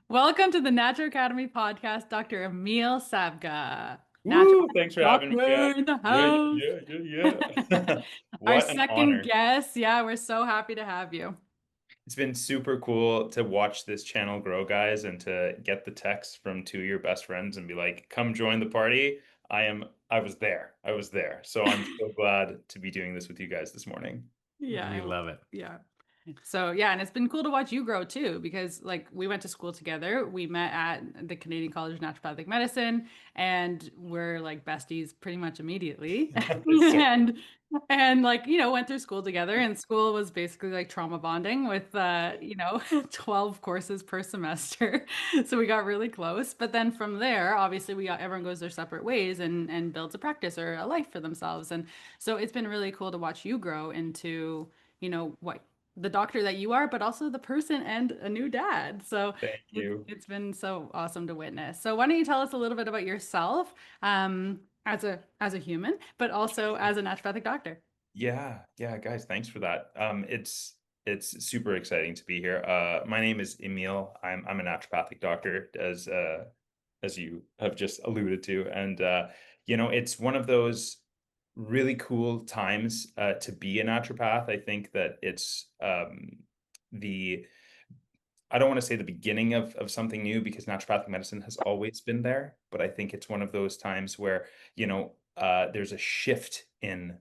Welcome to the Natural Academy podcast, Dr. Emile Sabga. Woo! Naturopathic Thanks for having me, Doctor guys. in the Yeah, house. yeah, yeah, yeah, yeah. Our What an second honor. guest. Yeah, we're so happy to have you. It's been super cool to watch this channel grow, guys, and to get the text from two of your best friends and be like, come join the party. I was there. I was there. So I'm so glad to be doing this with you guys this morning. Yeah, We love it. yeah. So yeah, and it's been cool to watch you grow too, because like we went to school together. We met at the Canadian College of Naturopathic Medicine, and we're like besties pretty much immediately. It's so and and like went through school together, and school was basically like trauma bonding with 12 courses per semester. So we got really close. But then from there, obviously we got everyone goes their separate ways and builds a practice or a life for themselves. And so it's been really cool to watch you grow into what the doctor that you are, but also the person and a new dad. So thank you. it's been so awesome to witness. So why don't you tell us a little bit about yourself, as a human, but also as a naturopathic doctor? Yeah, yeah, guys, thanks for that. It's super exciting to be here. My name is Emile. I'm a naturopathic doctor, as you have just alluded to, and it's one of those really cool times to be a naturopath. I think that it's the I don't want to say the beginning of something new because naturopathic medicine has always been there, but I think it's one of those times where, there's a shift in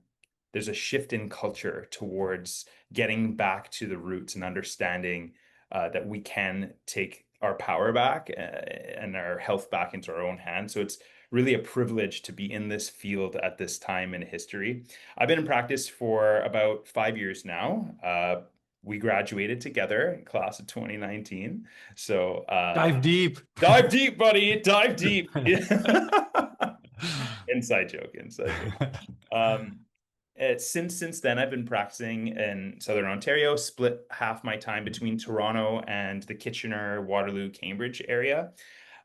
culture towards getting back to the roots and understanding that we can take our power back and our health back into our own hands. So it's really a privilege to be in this field at this time in history. I've been in practice for about 5 years now. We graduated together, class of 2019. So Dive deep. dive deep, buddy, dive deep. Inside joke, inside joke. Um, since then, I've been practicing in Southern Ontario, split half my time between Toronto and the Kitchener, Waterloo, Cambridge area.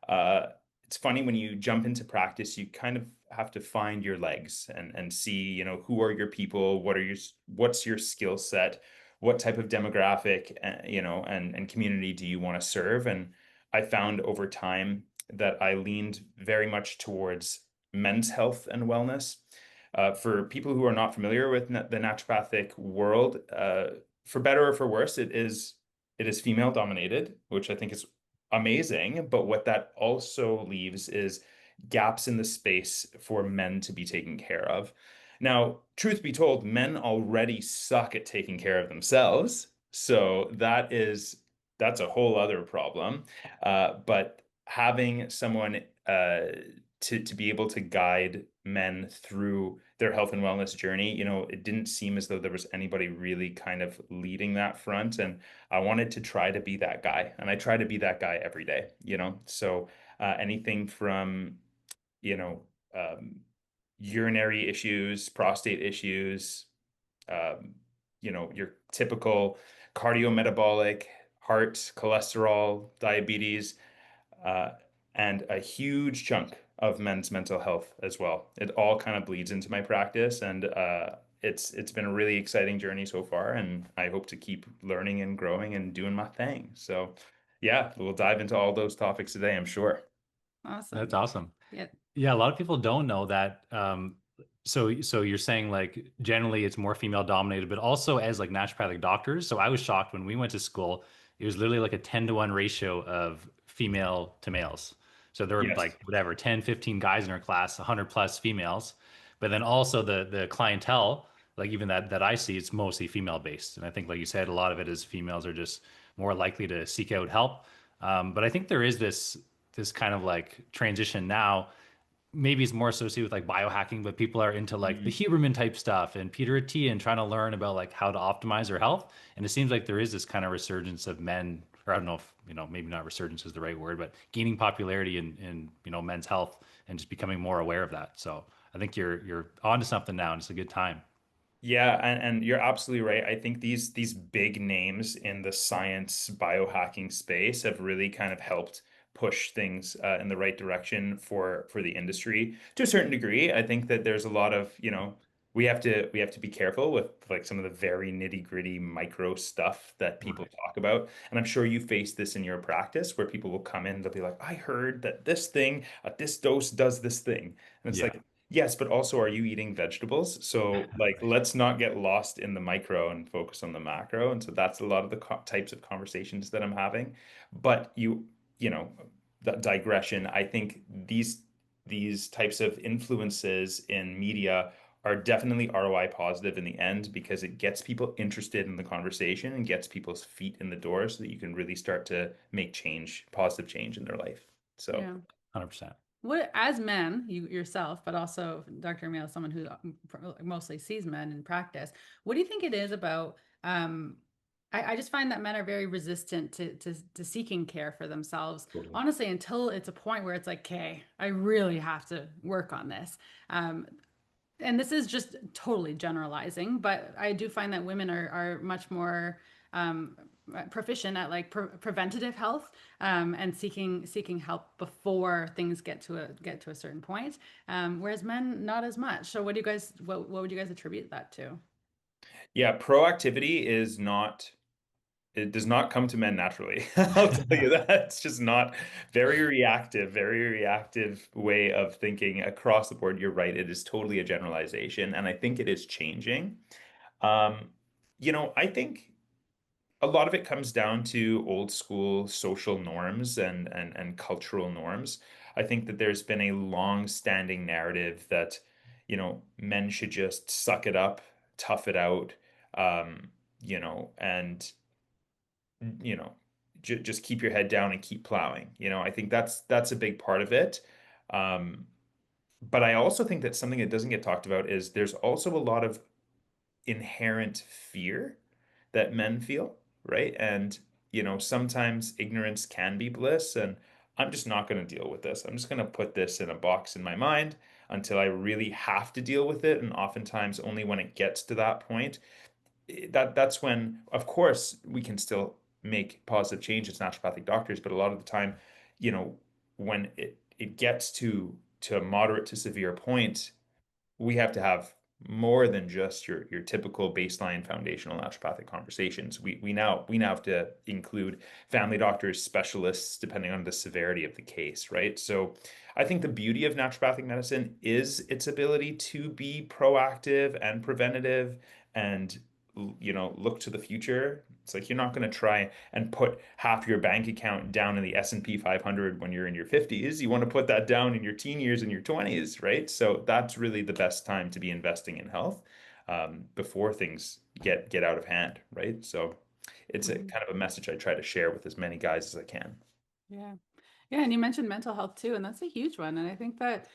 Uh, it's funny when you jump into practice, you kind of have to find your legs and see, who are your people, what's your skill set, what type of demographic, and community do you want to serve? And I found over time that I leaned very much towards men's health and wellness. For people who are not familiar with the naturopathic world, for better or for worse, it is female dominated, which I think is amazing. But what that also leaves is gaps in the space for men to be taken care of. Now, truth be told, men already suck at taking care of themselves. So that's a whole other problem. But having someone to be able to guide men through their health and wellness journey, it didn't seem as though there was anybody really kind of leading that front. And I wanted to try to be that guy. And I try to be that guy every day. So anything from, you know, um, urinary issues, prostate issues, your typical cardiometabolic, heart, cholesterol, diabetes, uh, and a huge chunk of men's mental health as well. It all kind of bleeds into my practice, and it's been a really exciting journey so far, and I hope to keep learning and growing and doing my thing. So, yeah, we'll dive into all those topics today, I'm sure. That's Awesome. awesome. Yeah. Yeah, a lot of people don't know that. So you're saying like generally it's more female dominated, but also as like naturopathic doctors. So I was shocked when we went to school, it was literally like a 10-to-1 ratio of female to males. So there were Yes. like whatever, 10, 15 guys in our class, 100 plus females. But then also the clientele, like even that I see, it's mostly female based. And I think like you said, a lot of it is females are just more likely to seek out help. But I think there is this kind of like transition now. Maybe it's more associated with like biohacking, but people are into like the Mm. Huberman type stuff and Peter Attia trying to learn about like how to optimize their health. And it seems like there is this kind of resurgence of men, or I don't know if, maybe not resurgence is the right word, but gaining popularity in men's health and just becoming more aware of that. So I think you're onto something now and it's a good time. Yeah, and you're absolutely right. I think these big names in the science biohacking space have really kind of helped push things in the right direction for the industry to a certain degree. I think that there's a lot of, we have to be careful with like some of the very nitty-gritty micro stuff that people Right. talk about. And I'm sure you face this in your practice where people will come in, they'll be like, I heard that this thing at this dose does this thing. And it's Yeah. like, yes, but also are you eating vegetables? So like Right. let's not get lost in the micro and focus on the macro. And so that's a lot of the types of conversations that I'm having. But you know, that digression, I think these types of influences in media are definitely ROI positive in the end because it gets people interested in the conversation and gets people's feet in the door so that you can really start to make change, positive change in their life. So, Yeah. 100%. What, as men, you yourself, but also Dr. Emile, someone who mostly sees men in practice, what do you think it is about? I just find that men are very resistant to seeking care for themselves, Totally. honestly, until it's a point where it's like, okay, I really have to work on this. Um, and this is just totally generalizing, but I do find that women are much more um, proficient at like preventative health and seeking help before things get to a certain point, whereas men not as much. So what would you guys attribute that to? yeah, proactivity is not it does not come to men naturally. I'll tell you that. It's just not very reactive way of thinking across the board. You're right. It is totally a generalization, and I think it is changing. Um, I think a lot of it comes down to old school social norms and cultural norms. I think that there's been a long-standing narrative that, men should just suck it up, tough it out, and you know, just keep your head down and keep plowing. I think that's a big part of it. Um, but I also think that something that doesn't get talked about is there's also a lot of inherent fear that men feel, right? And, sometimes ignorance can be bliss, and I'm just not going to deal with this. I'm just going to put this in a box in my mind until I really have to deal with it. And oftentimes, only when it gets to that point, that's when, of course, we can still make positive change as naturopathic doctors, but a lot of the time, you know, when it gets to a moderate to severe point, we have to have more than just your typical baseline foundational naturopathic conversations. We now have to include family doctors, specialists, depending on the severity of the case, right? So I think the beauty of naturopathic medicine is its ability to be proactive and preventative and look to the future. It's like you're not going to try and put half your bank account down in the S&P 500 when you're in your 50s. You want to put that down in your teen years and your 20s, right? So that's really the best time to be investing in health before things get out of hand, right? So it's a Mhm. kind of a message I try to share with as many guys as I can. Yeah. Yeah, and you mentioned mental health too, and that's a huge one. And I think that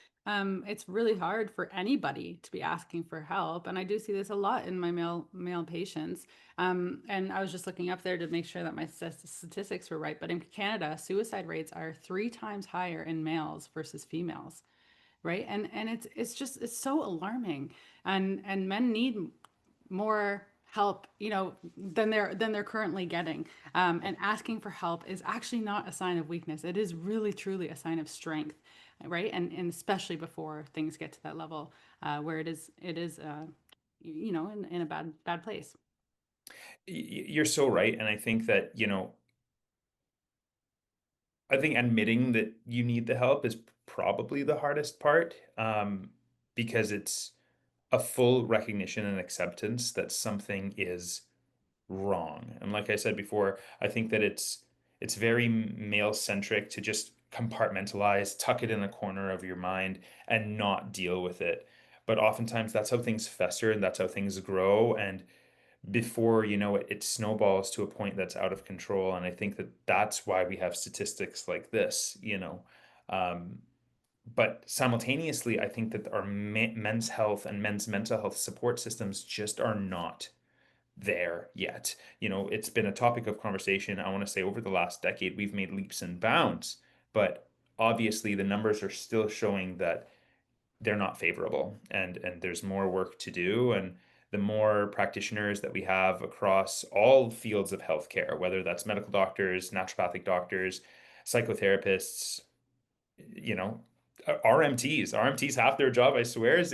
it's really hard for anybody to be asking for help. And I do see this a lot in my male patients. And I was just looking up there to make sure that my statistics were right. But in Canada, suicide rates are 3 times higher in males versus females, right? And it's so alarming. And men need more help, than they're currently getting. And asking for help is actually not a sign of weakness. It is really truly a sign of strength, right? And especially before things get to that level where it is in a bad place. You're so right, and I think that, I think admitting that you need the help is probably the hardest part, because it's a full recognition and acceptance that something is wrong. And like I said before, I think that it's very male centric to just compartmentalize, tuck it in a corner of your mind and not deal with it. But oftentimes that's how things fester and that's how things grow. And before you know it, it snowballs to a point that's out of control. And I think that that's why we have statistics like this. Um, but simultaneously, I think that our men's health and men's mental health support systems just are not there yet. It's been a topic of conversation, I want to say, over the last decade. We've made leaps and bounds, but obviously the numbers are still showing that they're not favorable and there's more work to do. And the more practitioners that we have across all fields of healthcare, whether that's medical doctors, naturopathic doctors, psychotherapists, you know, RMTs, half their job, I swear, is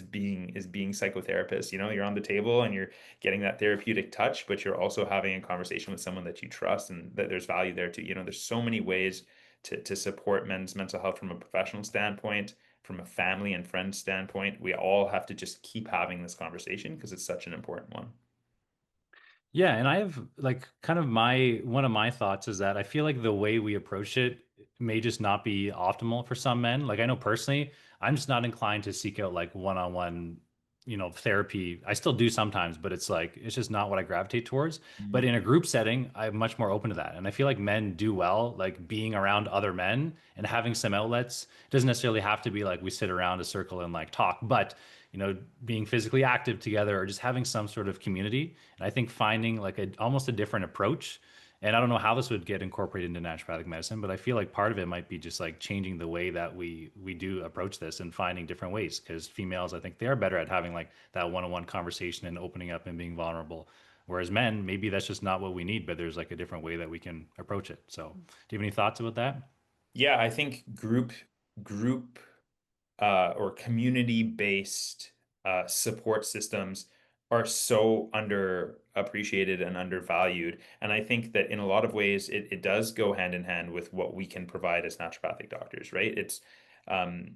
being psychotherapists. You know, you're on the table and you're getting that therapeutic touch, but you're also having a conversation with someone that you trust and that there's value there too. You know, there's so many ways to support men's mental health from a professional standpoint, from a family and friend standpoint. We all have to just keep having this conversation because it's such an important one. Yeah, and I have like kind of one of my thoughts is that I feel like the way we approach it may just not be optimal for some men. Like I know personally, I'm just not inclined to seek out like one-on-one, therapy. I still do sometimes, but it's like it's just not what I gravitate towards. But in a group setting, I'm much more open to that. And I feel like men do well like being around other men and having some outlets. It doesn't necessarily have to be like we sit around a circle and like talk, but being physically active together or just having some sort of community. And I think finding like almost a different approach. And I don't know how this would get incorporated into naturopathic medicine, but I feel like part of it might be just like changing the way that we do approach this and finding different ways. Because females, I think they are better at having like that one-on-one conversation and opening up and being vulnerable. Whereas men, maybe that's just not what we need, but there's like a different way that we can approach it. So, do you have any thoughts about that? Yeah, I think group or community-based support systems are so underappreciated and undervalued. And I think that in a lot of ways, it does go hand in hand with what we can provide as naturopathic doctors, right? Um,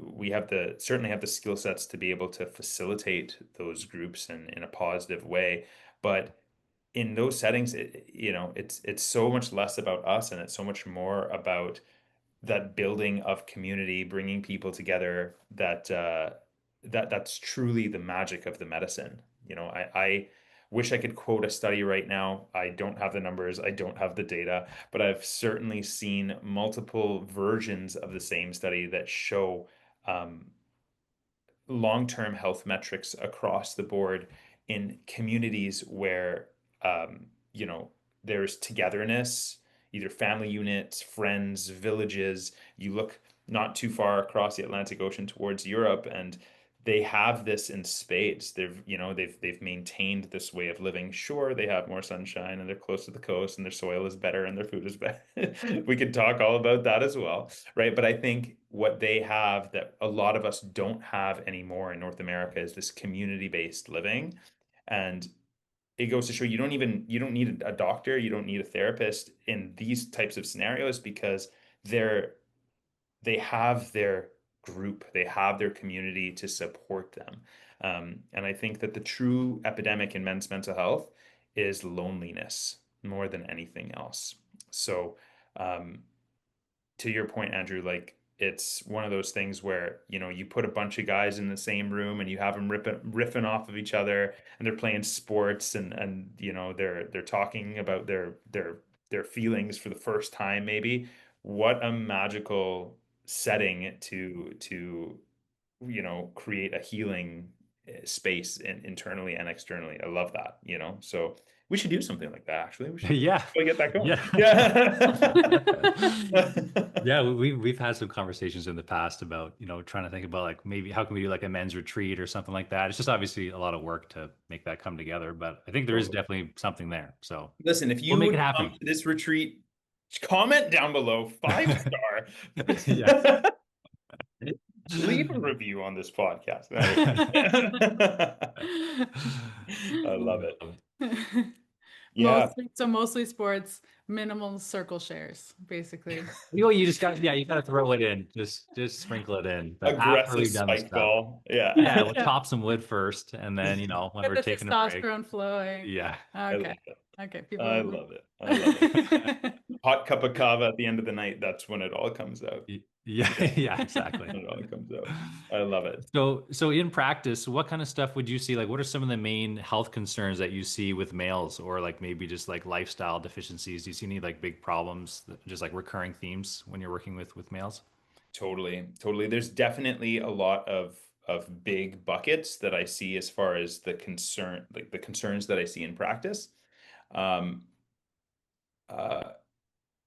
we certainly have the skill sets to be able to facilitate those groups in a positive way. But in those settings, it's so much less about us and it's so much more about that building of community, bringing people together that's truly the magic of the medicine. I wish I could quote a study right now. I don't have the numbers, I don't have the data, but I've certainly seen multiple versions of the same study that show um, long-term health metrics across the board in communities where you know there's togetherness, either family units, friends, villages. You look not too far across the Atlantic Ocean towards Europe, and they have this in spades. They've maintained this way of living. Sure, they have more sunshine and they're close to the coast and their soil is better and their food is better. We could talk all about that as well, right? But I think what they have that a lot of us don't have anymore in North America is this community-based living. And it goes to show you don't need a doctor, you don't need a therapist in these types of scenarios because they're they have their group, they have their community to support them. And I think that the true epidemic in men's mental health is loneliness more than anything else. So, um, to your point, Andrew, like it's one of those things where, you put a bunch of guys in the same room and you have them riffing off of each other and they're playing sports and they're talking about their feelings for the first time, maybe. What a magical setting to create a healing space internally and externally. I love that, so we should do something like that. Actually, we should Yeah. really get that going. Yeah. Yeah. Yeah, we've had some conversations in the past about, trying to think about like maybe how can we do like a men's retreat or something like that. It's just obviously a lot of work to make that come together, but I think there is Totally. definitely something there. So Listen, if we'll you make it would come happen. to this retreat, comment down below, 5 star. Yeah. Leave a review on this podcast. I love it. Yeah. Mostly sports, minimal circle shares, basically. You got to throw it in, just sprinkle it in. But after Aggressive we've done the spike stuff, ball. Yeah. yeah, we'll Yeah. chop some wood first, and then when Get we're the taking a break, testosterone flowing. yeah. I love Okay. it. Okay. People I will love it. I love it. Hot cup of kava at the end of the night. That's when it all comes out. Yeah, Yeah. yeah, exactly. When it all comes out. I love it. So in practice, what kind of stuff would you see? Like, what are some of the main health concerns that you see with males, or like maybe just like lifestyle deficiencies? Do you see any like big problems, just like recurring themes when you're working with males? Totally, totally. There's definitely a lot of big buckets that I see as far as the concerns that I see in practice. Um, uh,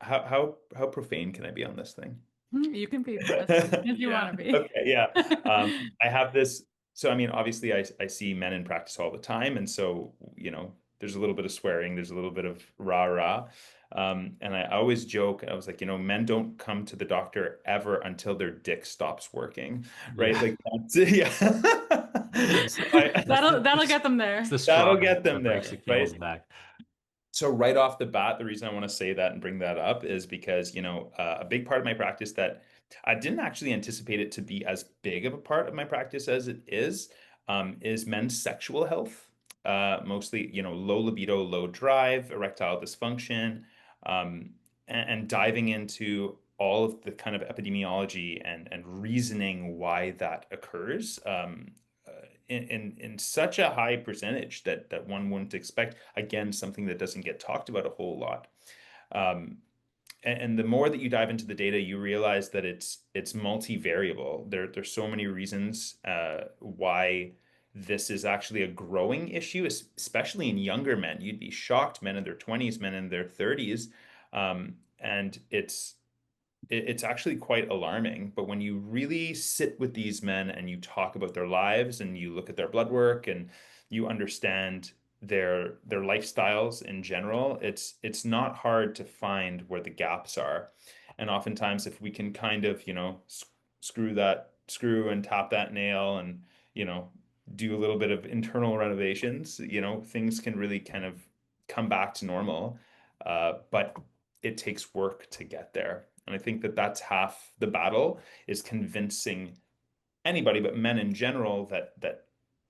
how profane can I be on this thing? You can be as profane as you Yeah. want to be. Okay. Yeah. I have this. So, I mean, obviously, I see men in practice all the time, and so there's a little bit of swearing, there's a little bit of rah rah. And I always joke, I was like, men don't come to the doctor ever until their dick stops working, right? Yeah. Like that's, yeah. So I, That'll get them It's there. the that'll straw get them that breaks the there, camel's right? back. So right off the bat, the reason I want to say that and bring that up is because, a big part of my practice that I didn't actually anticipate it to be as big of a part of my practice as it is men's sexual health. Mostly, low libido, low drive, erectile dysfunction, and diving into all of the kind of epidemiology and reasoning why that occurs. In such a high percentage that one wouldn't expect. Again, something that doesn't get talked about a whole lot. Um, and the more that you dive into the data, you realize that it's multivariable. There's so many reasons why this is actually a growing issue, especially in younger men. You'd be shocked, men in their 20s, men in their 30s, and it's actually quite alarming. But when you really sit with these men and you talk about their lives and you look at their blood work and you understand their lifestyles in general, it's not hard to find where the gaps are. And oftentimes, if we can kind of, screw that screw and tap that nail and, you know, do a little bit of internal renovations, things can really kind of come back to normal. But it takes work to get there. And I think that that's half the battle is convincing anybody, but men in general, that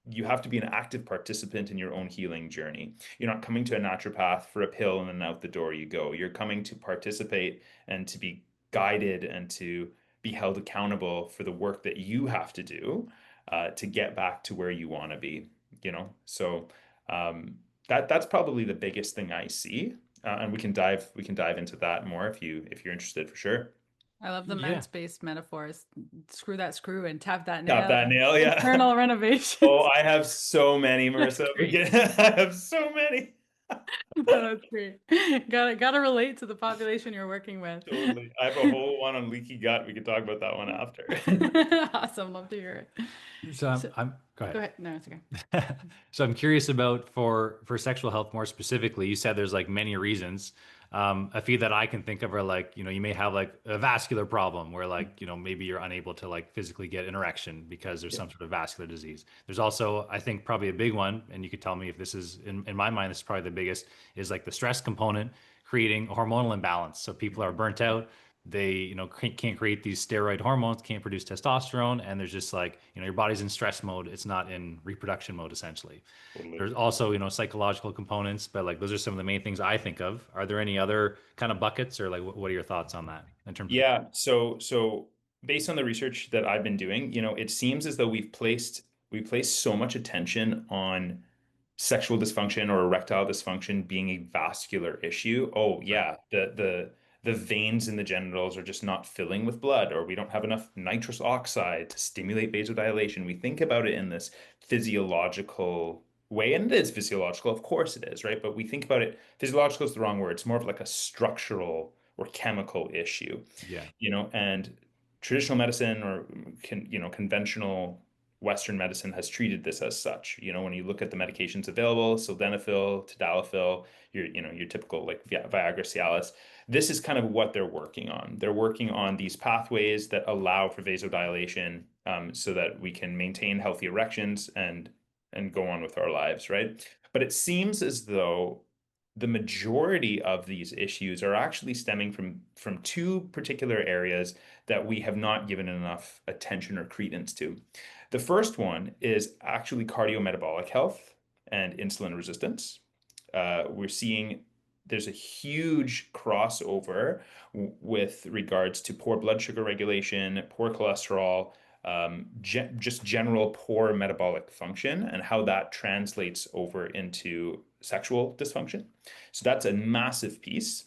you have to be an active participant in your own healing journey. You're not coming to a naturopath for a pill and then out the door you go. You're coming to participate and to be guided and to be held accountable for the work that you have to do to get back to where you want to be, So um, that's probably the biggest thing I see. And we can dive into that more if you're interested for sure. I love the Yeah. men's-based metaphors. Screw that screw and tap that Tap nail. that nail, yeah. Internal Oh, renovations. I have so many, That's Marissa. great. I have so many. That's great. Gotta relate to the population you're working with. Totally. I have a whole one on leaky gut. We could talk about that one after. Awesome. Love to hear it. So So I'm go go ahead. ahead. No, it's okay. So I'm curious about for sexual health more specifically. You said there's like many reasons. A few that I can think of are like, you may have like a vascular problem where like, maybe you're unable to like physically get an erection because there's Yeah, some sort of vascular disease. There's also, I think probably a big one, and you could tell me if this is in my mind, this is probably the biggest, is like the stress component creating a hormonal imbalance. So people are burnt out. They, can't create these steroid hormones, can't produce testosterone, and there's just like, your body's in stress mode. It's not in reproduction mode, essentially. totally. There's also, psychological components, but like those are some of the main things I think of. Are there any other kind of buckets, or like what are your thoughts on that in terms of? Yeah, so based on the research that I've been doing, it seems as though we placed so much attention on sexual dysfunction or erectile dysfunction being a vascular issue. Oh Right. yeah, the veins in the genitals are just not filling with blood, or we don't have enough nitrous oxide to stimulate vasodilation. We think about it in this physiological way, and it is physiological, of course it is, right? But we think about it, physiological is the wrong word. It's more of like a structural or chemical issue, Yeah. and traditional medicine or conventional Western medicine has treated this as such. When you look at the medications available, sildenafil, tadalafil, your typical like Viagra, Cialis, this is kind of what they're working on. They're working on these pathways that allow for vasodilation, so that we can maintain healthy erections and go on with our lives, right? But it seems as though the majority of these issues are actually stemming from two particular areas that we have not given enough attention or credence to. The first one is actually cardiometabolic health and insulin resistance. We're seeing there's a huge crossover with regards to poor blood sugar regulation, poor cholesterol, just general poor metabolic function, and how that translates over into sexual dysfunction. So that's a massive piece.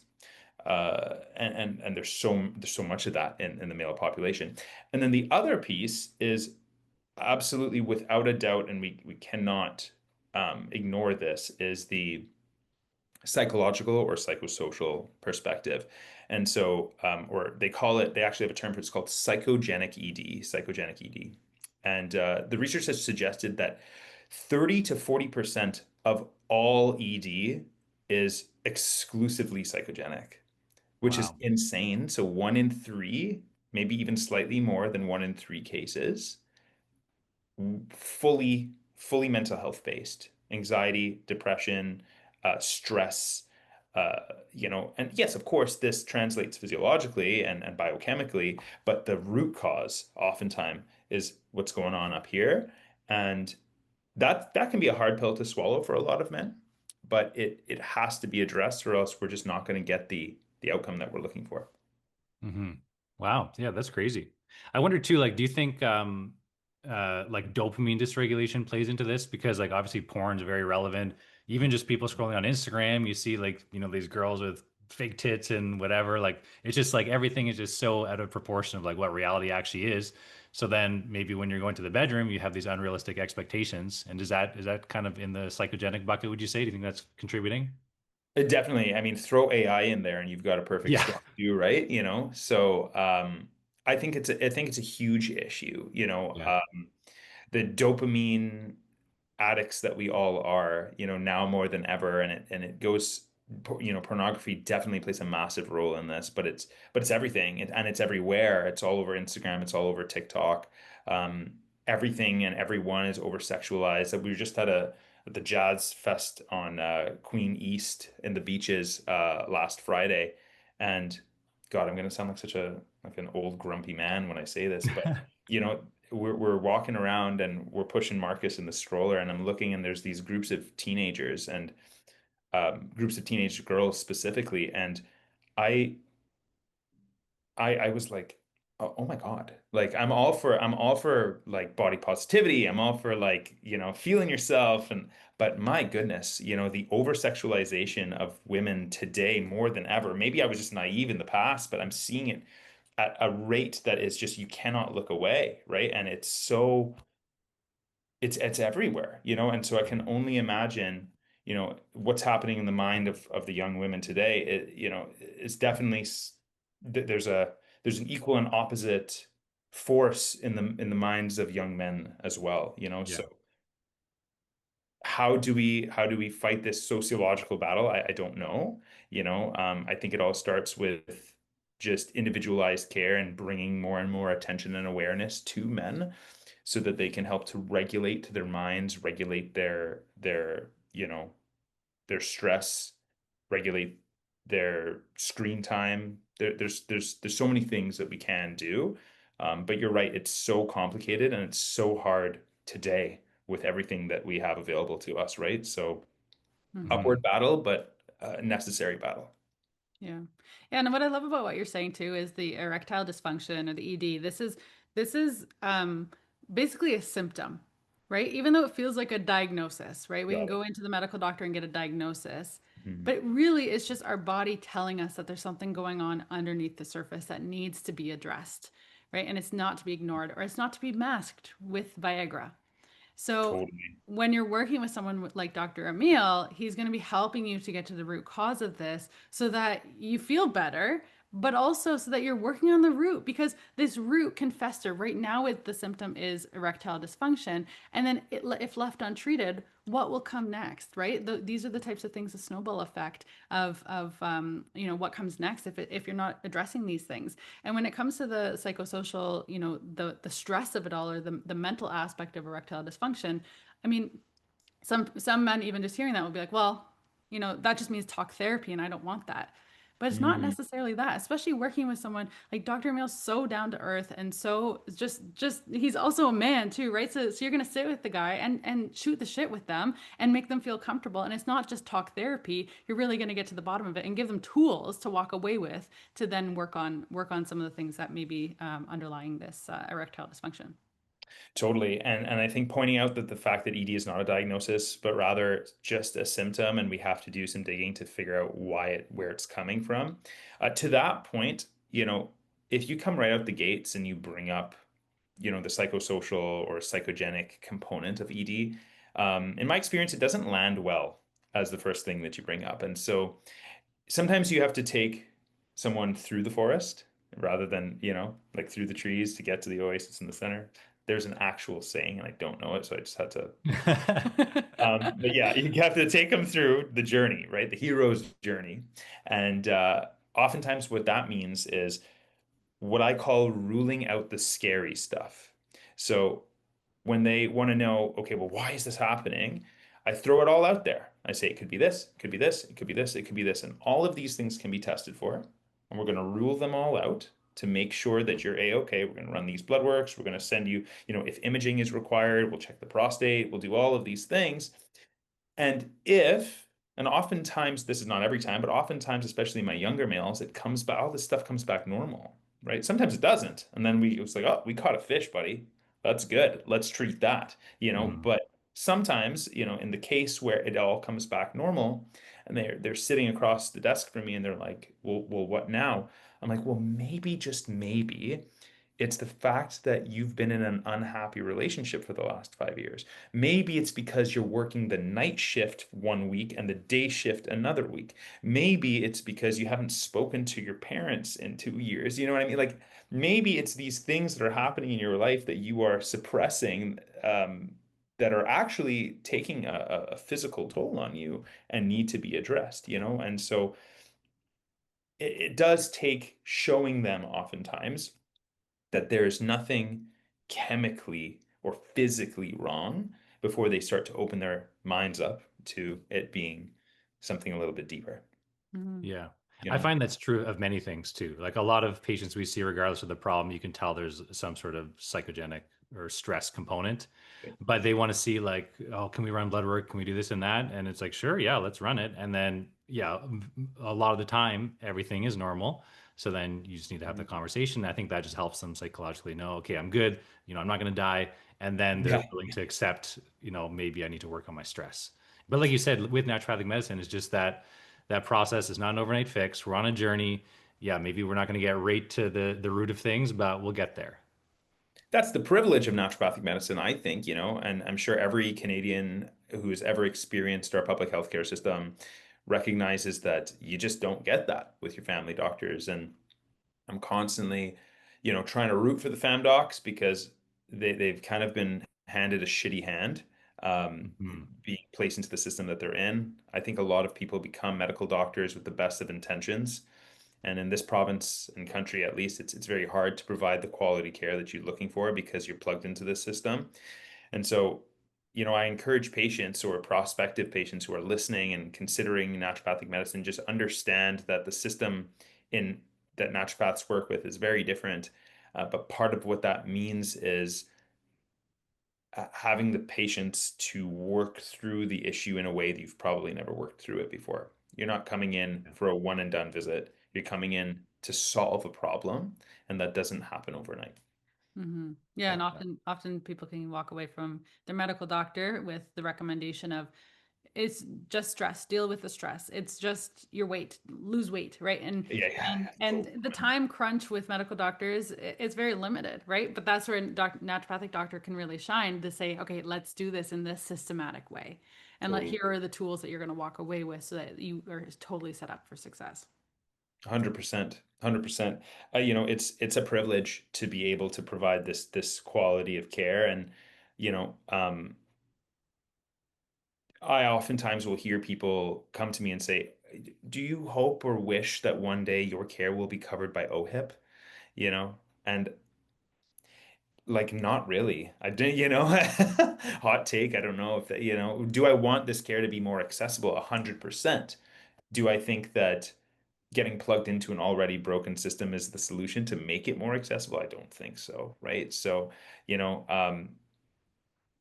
And there's so much of that in the male population. And then the other piece is absolutely without a doubt, and we cannot ignore this, is the psychological or psychosocial perspective. And so, or they actually have a term for it, it's called psychogenic ED. And the research has suggested that 30 to 40% of all ED is exclusively psychogenic, which is Wow. insane. So one in three, maybe even slightly more than one in three cases, fully mental health based, anxiety, depression, stress, uh, and yes, of course, this translates physiologically and biochemically, but the root cause oftentimes is what's going on up here. And that can be a hard pill to swallow for a lot of men, but it has to be addressed, or else we're just not going to get the outcome that we're looking for. Hmm. Wow. Yeah, that's crazy. I wonder too, like, do you think like dopamine dysregulation plays into this? Because like obviously porn's very relevant. Even just people scrolling on Instagram, you see like, these girls with fake tits and whatever. Like it's just like everything is just so out of proportion of like what reality actually is. So then maybe when you're going to the bedroom, you have these unrealistic expectations. And is that kind of in the psychogenic bucket, would you say? Do you think that's contributing? Definitely. I mean, throw AI in there and you've got a perfect Yeah. storm too, right? So I think it's a huge issue, Yeah. the dopamine addicts that we all are, now more than ever, and it goes, pornography definitely plays a massive role in this, but it's everything, and it's everywhere. It's all over Instagram, it's all over TikTok. Um, Everything and everyone is over sexualized. We were just at the Jazz Fest on Queen East in the beaches last Friday, and God, I'm gonna sound like such a like an old grumpy man when I say this, but you know, we're walking around and we're pushing Marcus in the stroller, and I'm looking, and there's these groups of teenagers and groups of teenage girls specifically, and I I was like, oh my God, like I'm all for like body positivity. I'm all for like, feeling yourself, and but my goodness, the over sexualization of women today more than ever. Maybe I was just naive in the past, but I'm seeing it at a rate that is just you cannot look away, right? And it's everywhere, and so I can only imagine, what's happening in the mind of the young women today. It's definitely there's an equal and opposite force in the minds of young men as well, Yeah. so how do we fight this sociological battle? I don't know. I think it all starts with just individualized care and bringing more and more attention and awareness to men so that they can help to regulate their minds, regulate their stress, regulate their screen time. There's so many things that we can do. But you're right, it's so complicated and it's so hard today with everything that we have available to us, right? So Mhm. upward battle, but necessary battle. Yeah. Yeah, and what I love about what you're saying too is the erectile dysfunction or the ED. This is basically a symptom, right? Even though it feels like a diagnosis, right? We can Got it. go into the medical doctor and get a diagnosis, Mhm. but really it's just our body telling us that there's something going on underneath the surface that needs to be addressed, right? And it's not to be ignored or it's not to be masked with Viagra. So Totally. when you're working with someone like Dr. Emile, he's going to be helping you to get to the root cause of this so that you feel better, but also so that you're working on the root because this root can fester. Right now, the symptom is erectile dysfunction. And then if left untreated, what will come next, right? These are the types of things, the snowball effect of what comes next if you're not addressing these things. And when it comes to the psychosocial, the stress of it all or the mental aspect of erectile dysfunction, I mean, some men even just hearing that will be like, well, that just means talk therapy, and I don't want that. But it's not Mm. necessarily that, especially working with someone like Dr. Emil's so down to earth and so just he's also a man too, right? So you're gonna sit with the guy and shoot the shit with them and make them feel comfortable. And it's not just talk therapy. You're really gonna get to the bottom of it and give them tools to walk away with to then work on some of the things that may be underlying this erectile dysfunction. Totally. And I think pointing out that the fact that ED is not a diagnosis, but rather just a symptom, and we have to do some digging to figure out where it's coming from. To that point, if you come right out the gates and you bring up, the psychosocial or psychogenic component of ED, in my experience, it doesn't land well as the first thing that you bring up. And so sometimes you have to take someone through the forest rather than, like through the trees to get to the oasis in the center. There's an actual saying, and I don't know it, so I just had to. But yeah, you have to take them through the journey, right? The hero's journey. And oftentimes, what that means is what I call ruling out the scary stuff. So when they want to know, okay, well, why is this happening? I throw it all out there. I say it could be this, it could be this, it could be this, it could be this. And all of these things can be tested for. And we're going to rule them all out to make sure that you're A-okay. We're going to run these blood works. We're going to send you, if imaging is required, we'll check the prostate, we'll do all of these things. And oftentimes, this is not every time, but oftentimes, especially my younger males, it comes back, all this stuff comes back normal, right? Sometimes it doesn't. And then it was like, oh, we caught a fish, buddy. That's good. Let's treat that, Mhm. but sometimes, in the case where it all comes back normal and they're sitting across the desk from me and they're like, well, what now? I'm like, well, maybe, just maybe, it's the fact that you've been in an unhappy relationship for the last 5 years. Maybe it's because you're working the night shift one week and the day shift another week. Maybe it's because you haven't spoken to your parents in 2 years. You know what I mean? Like maybe it's these things that are happening in your life that you are suppressing, that are actually taking a physical toll on you and need to be addressed. And so it does take showing them oftentimes that there's nothing chemically or physically wrong before they start to open their minds up to it being something a little bit deeper, Mhm. Yeah. you I know? find that's true of many things too. Like a lot of patients we see, regardless of the problem, you can tell there's some sort of psychogenic or stress component, but they want to see like, oh, can we run blood work? Can we do this and that? And it's like, sure, yeah, let's run it. And then, yeah, a lot of the time, everything is normal. So then you just need to have the conversation. I think that just helps them psychologically know, okay, I'm good. I'm not going to die. And then they're Yeah. willing to accept, maybe I need to work on my stress. But like you said, with naturopathic medicine, it's just that process is not an overnight fix. We're on a journey. Yeah, maybe we're not going to get right to the root of things, but we'll get there. That's the privilege of naturopathic medicine, I think, and I'm sure every Canadian who has ever experienced our public healthcare system recognizes that you just don't get that with your family doctors. And I'm constantly, trying to root for the fam docs because they've kind of been handed a shitty hand, Mhm. being placed into the system that they're in. I think a lot of people become medical doctors with the best of intentions. And in this province and country, at least, it's very hard to provide the quality care that you're looking for because you're plugged into this system. And so, I encourage patients or prospective patients who are listening and considering naturopathic medicine, just understand that the system in that naturopaths work with is very different. But part of what that means is having the patience to work through the issue in a way that you've probably never worked through it before. You're not coming in for a one and done visit. You're coming in to solve a problem, and that doesn't happen overnight. Yeah, and Yeah. often people can walk away from their medical doctor with the recommendation of it's just stress, deal with the stress. It's just your weight, lose weight, right? And Yeah, yeah, and yeah, and totally. the time crunch with medical doctors is very limited, right? But that's where a naturopathic doctor can really shine to say, okay, let's do this in this systematic way. And Totally. here are the tools that you're going to walk away with so that you are totally set up for success. 100%. 100%. It's a privilege to be able to provide this quality of care. And, you know, um, I oftentimes will hear people come to me and say, do you hope or wish that one day your care will be covered by OHIP? You know, and like not really. I do, hot take. I don't know if that, do I want this care to be more accessible? 100%. Do I think that getting plugged into an already broken system is the solution to make it more accessible? I don't think so, right? So, you know, um,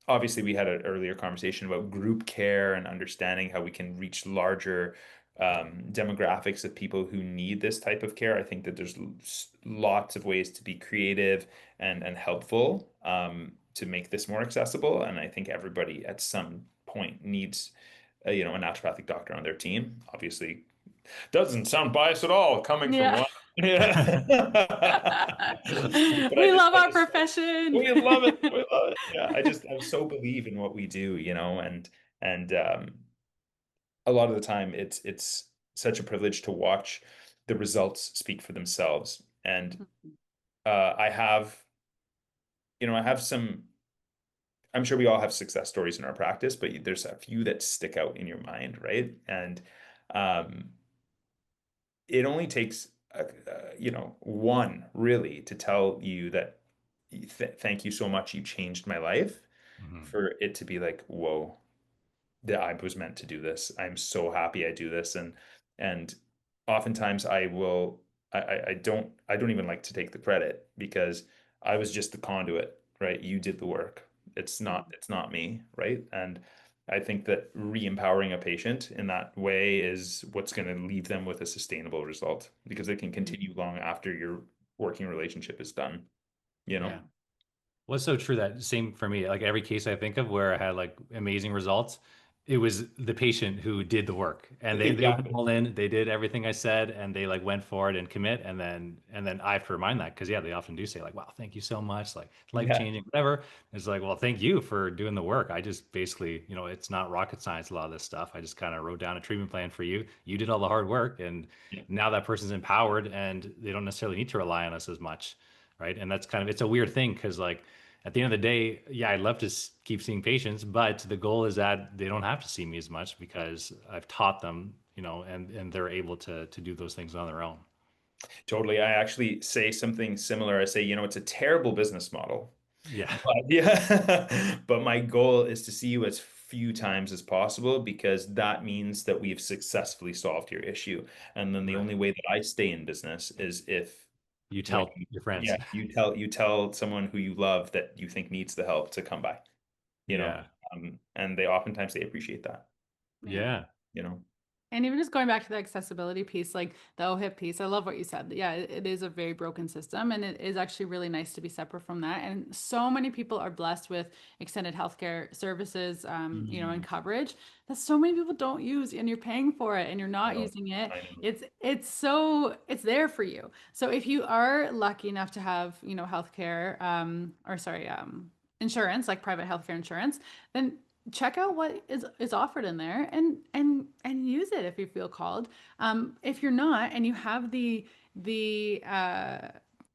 obviously we had an earlier conversation about group care and understanding how we can reach larger demographics of people who need this type of care. I think that there's lots of ways to be creative and helpful, to make this more accessible. And I think everybody at some point needs a naturopathic doctor on their team. Obviously, doesn't sound biased at all coming from Yeah. one. Yeah. But We love I our just profession. we love it. We love it. Yeah, I so believe in what we do, and a lot of the time it's such a privilege to watch the results speak for themselves. And I have I have some, I'm sure we all have success stories in our practice, but there's a few that stick out in your mind, right? And um, it only takes, one really to tell you that thank you so much, you changed my life, Mhm. for it to be like, whoa, that I was meant to do this. I'm so happy I do this. And oftentimes I don't even like to take the credit because I was just the conduit, right? You did the work. It's not me, right? And I think that re-empowering a patient in that way is what's going to leave them with a sustainable result because it can Mm. continue long after your working relationship is done, you know? Yeah. Well, it's so true that same for me. Like every case I think of where I had like amazing results, it was the patient who did the work and they went Exactly. all in, they did everything I said and they like went for it and commit and then I have to remind that because yeah, they often do say like, wow, thank you so much, like life Yeah, changing, whatever. It's like, well, thank you for doing the work. I just basically, it's not rocket science, a lot of this stuff. I just kind of wrote down a treatment plan for you. You did all the hard work and yeah, now that person's empowered and they don't necessarily need to rely on us as much. Right. And that's kind of, it's a weird thing because like at the end of the day, yeah, I'd love to keep seeing patients, but the goal is that they don't have to see me as much because I've taught them, and they're able to do those things on their own. totally. I actually say something similar. I say, it's a terrible business model. Yeah. But yeah, but my goal is to see you as few times as possible because that means that we've successfully solved your issue. And then the Right. only way that I stay in business is if You when tell your friends. yeah, you tell someone who you love that you think needs the help to come by, you know. Yeah. And they oftentimes they appreciate that, Yeah. Yeah. you know. And even just going back to the accessibility piece, like the OHIP piece, I love what you said. Yeah, it is a very broken system, and it is actually really nice to be separate from that. And so many people are blessed with extended healthcare services, and Mm, coverage that so many people don't use, and you're paying for it, and you're I not know. using it. I know. It's there for you. So if you are lucky enough to have, healthcare, or sorry, insurance, like private healthcare insurance, then check out what is offered in there and use it if you feel called. If you're not and you have the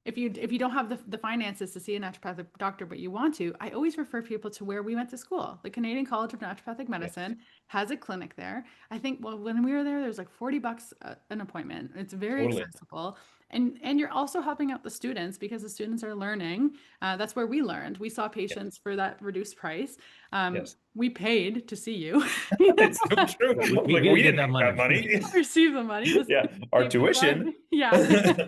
if you don't have the finances to see a naturopathic doctor but you want to, I always refer people to where we went to school. The Canadian College of Naturopathic Yes, Medicine has a clinic there. I think, well, when we were there was like $40 an appointment. It's very totally. accessible. And you're also helping out the students because the students are learning. That's where we learned. We saw Yes, patients for that reduced price. yes. We paid to see you. It's so true. Yeah. We, Like we, we we didn't get didn't that make that money. money. Receive the money. This Yeah, our paid for by tuition. yeah.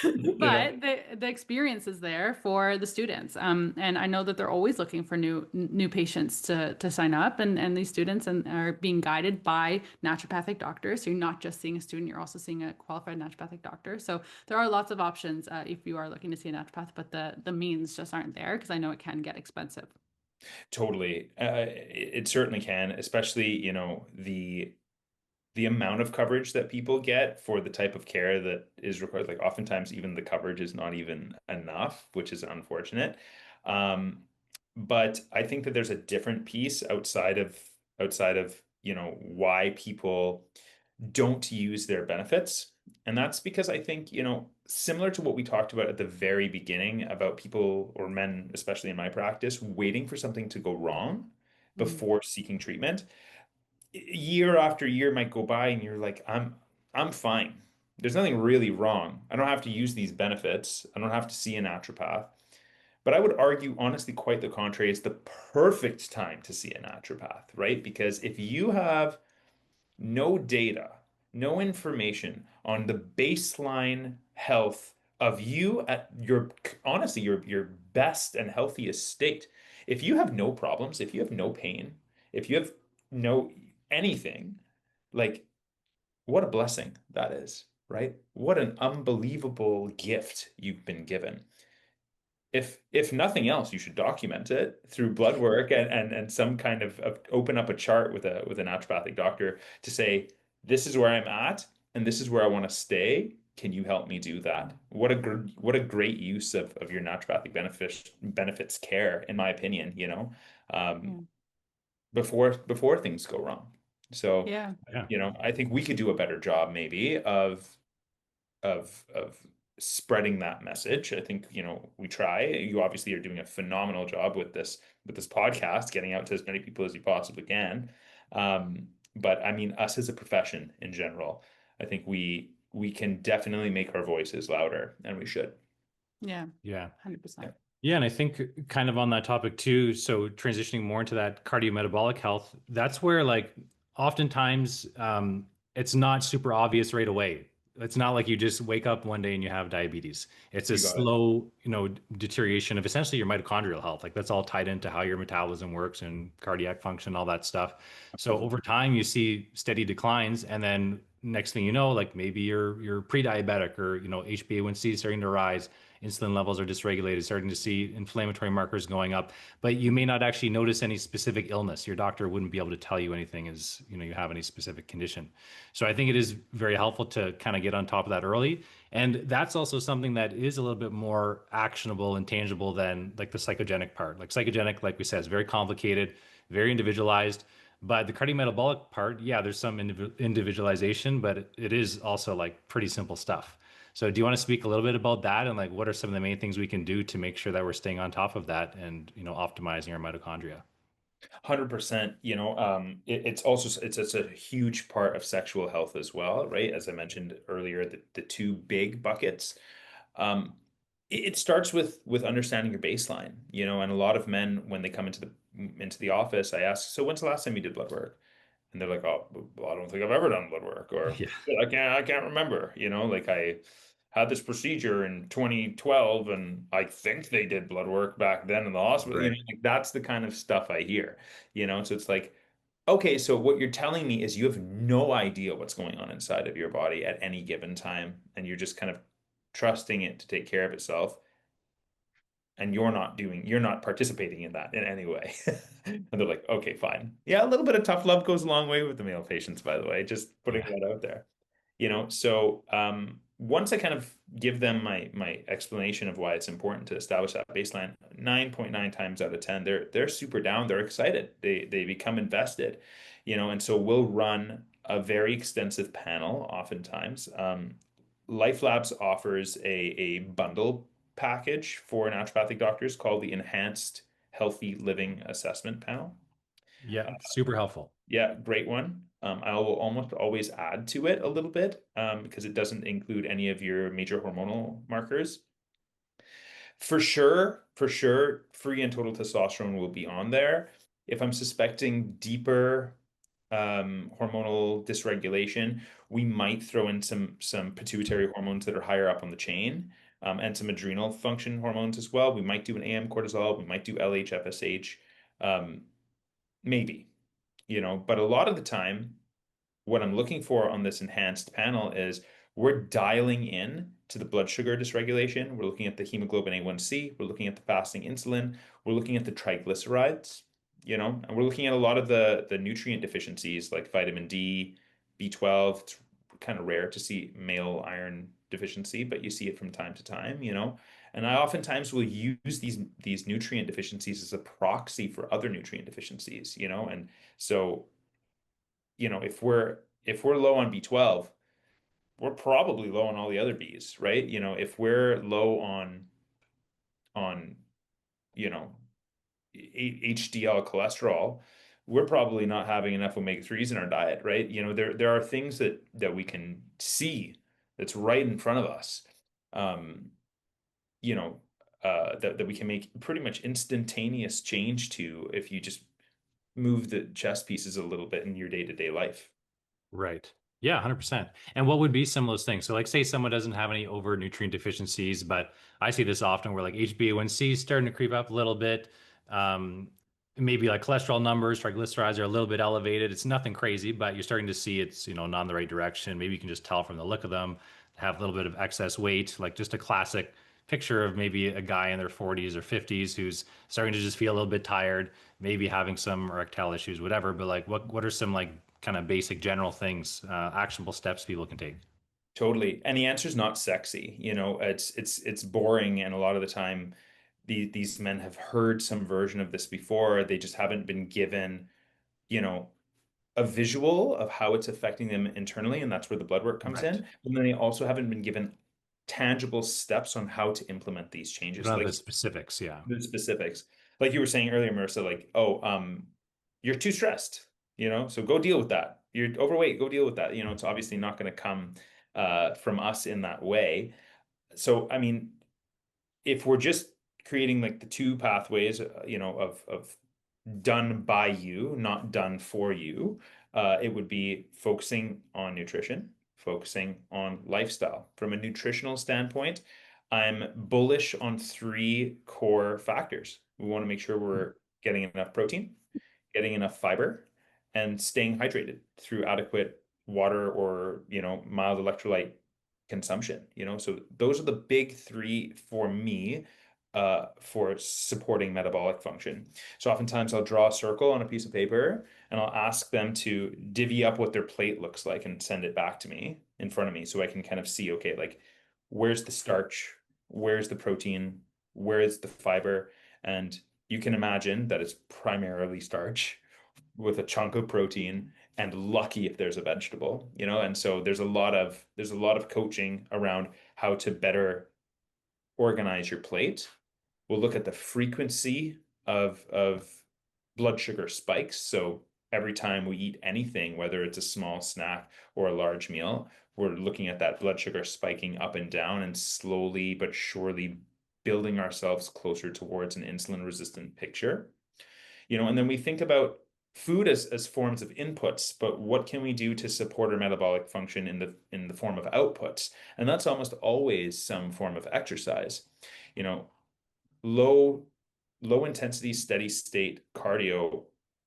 You know, But the experience is there for the students. And I know that they're always looking for new patients to sign up, and these students and are being guided by naturopathic doctors. So you're not just seeing a student, you're also seeing a qualified naturopathic doctor. So there are lots of options if you are looking to see a naturopath, but the means just aren't there because I know it can get expensive. totally. It certainly can, especially, the amount of coverage that people get for the type of care that is required. Like oftentimes even the coverage is not even enough, which is unfortunate. Um, but I think that there's a different piece outside of, why people don't use their benefits. And that's because I think, similar to what we talked about at the very beginning about people or men, especially in my practice, waiting for something to go wrong Mm. before seeking treatment. Year after year might go by and you're like, I'm fine. There's nothing really wrong. I don't have to use these benefits. I don't have to see a naturopath. But I would argue, honestly, quite the contrary. It's the perfect time to see a naturopath, right? Because if you have no data, no information on the baseline health of you at your honestly your best and healthiest state. If you have no problems, if you have no pain, if you have no anything, like what a blessing that is, right? What an unbelievable gift you've been given. If nothing else, you should document it through blood work and some kind of open up a chart with a naturopathic doctor to say, this is where I'm at and this is where I want to stay. Can you help me do that? What a great use of your naturopathic benefits care, in my opinion, um, Yeah. before things go wrong. So, Yeah. Yeah. I think we could do a better job maybe of spreading that message. I think, we try. You obviously are doing a phenomenal job with this podcast, getting out to as many people as you possibly can. But I mean, us as a profession in general, I think we can definitely make our voices louder, and we should. Yeah, Yeah. 100%. Yeah, and I think kind of on that topic too, so transitioning more into that cardiometabolic health, that's where like oftentimes it's not super obvious right away. It's not like you just wake up one day and you have diabetes. It's a You got it. slow, deterioration of essentially your mitochondrial health. Like that's all tied into how your metabolism works and cardiac function, all that stuff. So over time you see steady declines, and then next thing you know, like maybe you're pre-diabetic, or HbA1c is starting to rise, insulin levels are dysregulated, starting to see inflammatory markers going up, but you may not actually notice any specific illness. Your doctor wouldn't be able to tell you anything as you have any specific condition. So I think it is very helpful to kind of get on top of that early. And that's also something that is a little bit more actionable and tangible than like the psychogenic part. Like psychogenic, like we said, is very complicated, very individualized. But the cardiometabolic part, yeah, there's some individualization, but it is also like pretty simple stuff. So do you want to speak a little bit about that, and like what are some of the main things we can do to make sure that we're staying on top of that and optimizing our mitochondria? 100%. It's also it's a huge part of sexual health as well, right? As I mentioned earlier, the two big buckets. Um, it starts with understanding your baseline, and a lot of men, when they come into the office, I ask, so when's the last time you did blood work? And they're like, oh, well, I don't think I've ever done blood work, or Yeah. I can't remember, like I had this procedure in 2012 and I think they did blood work back then in the hospital, Right. like that's the kind of stuff I hear, so it's like, okay, so what you're telling me is you have no idea what's going on inside of your body at any given time, and you're just kind of trusting it to take care of itself, and you're not participating in that in any way. And they're like, okay, fine. Yeah, a little bit of tough love goes a long way with the male patients, by the way, just putting Yeah. that out there. So once I kind of give them my explanation of why it's important to establish that baseline, 9.9 times out of 10, they're super down, they're excited, they become invested, and so we'll run a very extensive panel oftentimes. Life Labs offers a bundle package for naturopathic doctors called the Enhanced Healthy Living Assessment Panel. Yeah, super helpful. Yeah, great one. I will almost always add to it a little bit because it doesn't include any of your major hormonal markers. For sure, free and total testosterone will be on there. If I'm suspecting deeper hormonal dysregulation, we might throw in some pituitary hormones that are higher up on the chain, and some adrenal function hormones as well. We might do an AM cortisol, we might do LH, FSH, maybe, but a lot of the time, what I'm looking for on this enhanced panel is we're dialing in to the blood sugar dysregulation. We're looking at the hemoglobin A1C. We're looking at the fasting insulin. We're looking at the triglycerides, and we're looking at a lot of the nutrient deficiencies like vitamin D, B12. It's kind of rare to see male iron deficiency, but you see it from time to time, And I oftentimes will use these nutrient deficiencies as a proxy for other nutrient deficiencies, and so if we're low on B12, we're probably low on all the other Bs, right? If we're low on you know HDL cholesterol, we're probably not having enough omega-3s in our diet, right? There are things that we can see that's right in front of us, um, that we can make pretty much instantaneous change to if you just move the chess pieces a little bit in your day-to-day life. Right. Yeah, 100%. And what would be some of those things? So, like, say someone doesn't have any over nutrient deficiencies, but I see this often where like HbA1c is starting to creep up a little bit. Um, Maybe like cholesterol numbers, triglycerides are a little bit elevated. It's nothing crazy, but you're starting to see it's, not in the right direction. Maybe you can just tell from the look of them, have a little bit of excess weight, like just a classic picture of maybe a guy in their 40s or 50s who's starting to just feel a little bit tired, maybe having some erectile issues, whatever. But like, what are some like kind of basic general things, actionable steps people can take? Totally. And the answer is not sexy. It's boring, and a lot of the time these men have heard some version of this before. They just haven't been given, you know, a visual of how it's affecting them internally, and that's where the blood work comes Right. in. And then they also haven't been given tangible steps on how to implement these You changes. don't have Like the specifics. Yeah. the specifics. Like you were saying earlier, Marissa, like, oh, you're too stressed, so go deal with that. You're overweight, go deal with that. It's obviously not going to come from us in that way. So, I mean, if we're just creating like the two pathways, of done by you, not done for you, it would be focusing on nutrition, focusing on lifestyle. From a nutritional standpoint, I'm bullish on three core factors. We want to make sure we're getting enough protein, getting enough fiber, and staying hydrated through adequate water or, mild electrolyte consumption. So those are the big three for me, for supporting metabolic function. So oftentimes I'll draw a circle on a piece of paper and I'll ask them to divvy up what their plate looks like and send it back to me in front of me so I can kind of see, okay, like where's the starch, where's the protein, where is the fiber? And you can imagine that it's primarily starch with a chunk of protein and lucky if there's a vegetable, and so there's a lot of coaching around how to better organize your plate. We'll look at the frequency of blood sugar spikes. So every time we eat anything, whether it's a small snack or a large meal, we're looking at that blood sugar spiking up and down and slowly but surely building ourselves closer towards an insulin resistant picture. And then we think about food as forms of inputs, but what can we do to support our metabolic function in the form of outputs? And that's almost always some form of exercise. You know, low low intensity steady state cardio,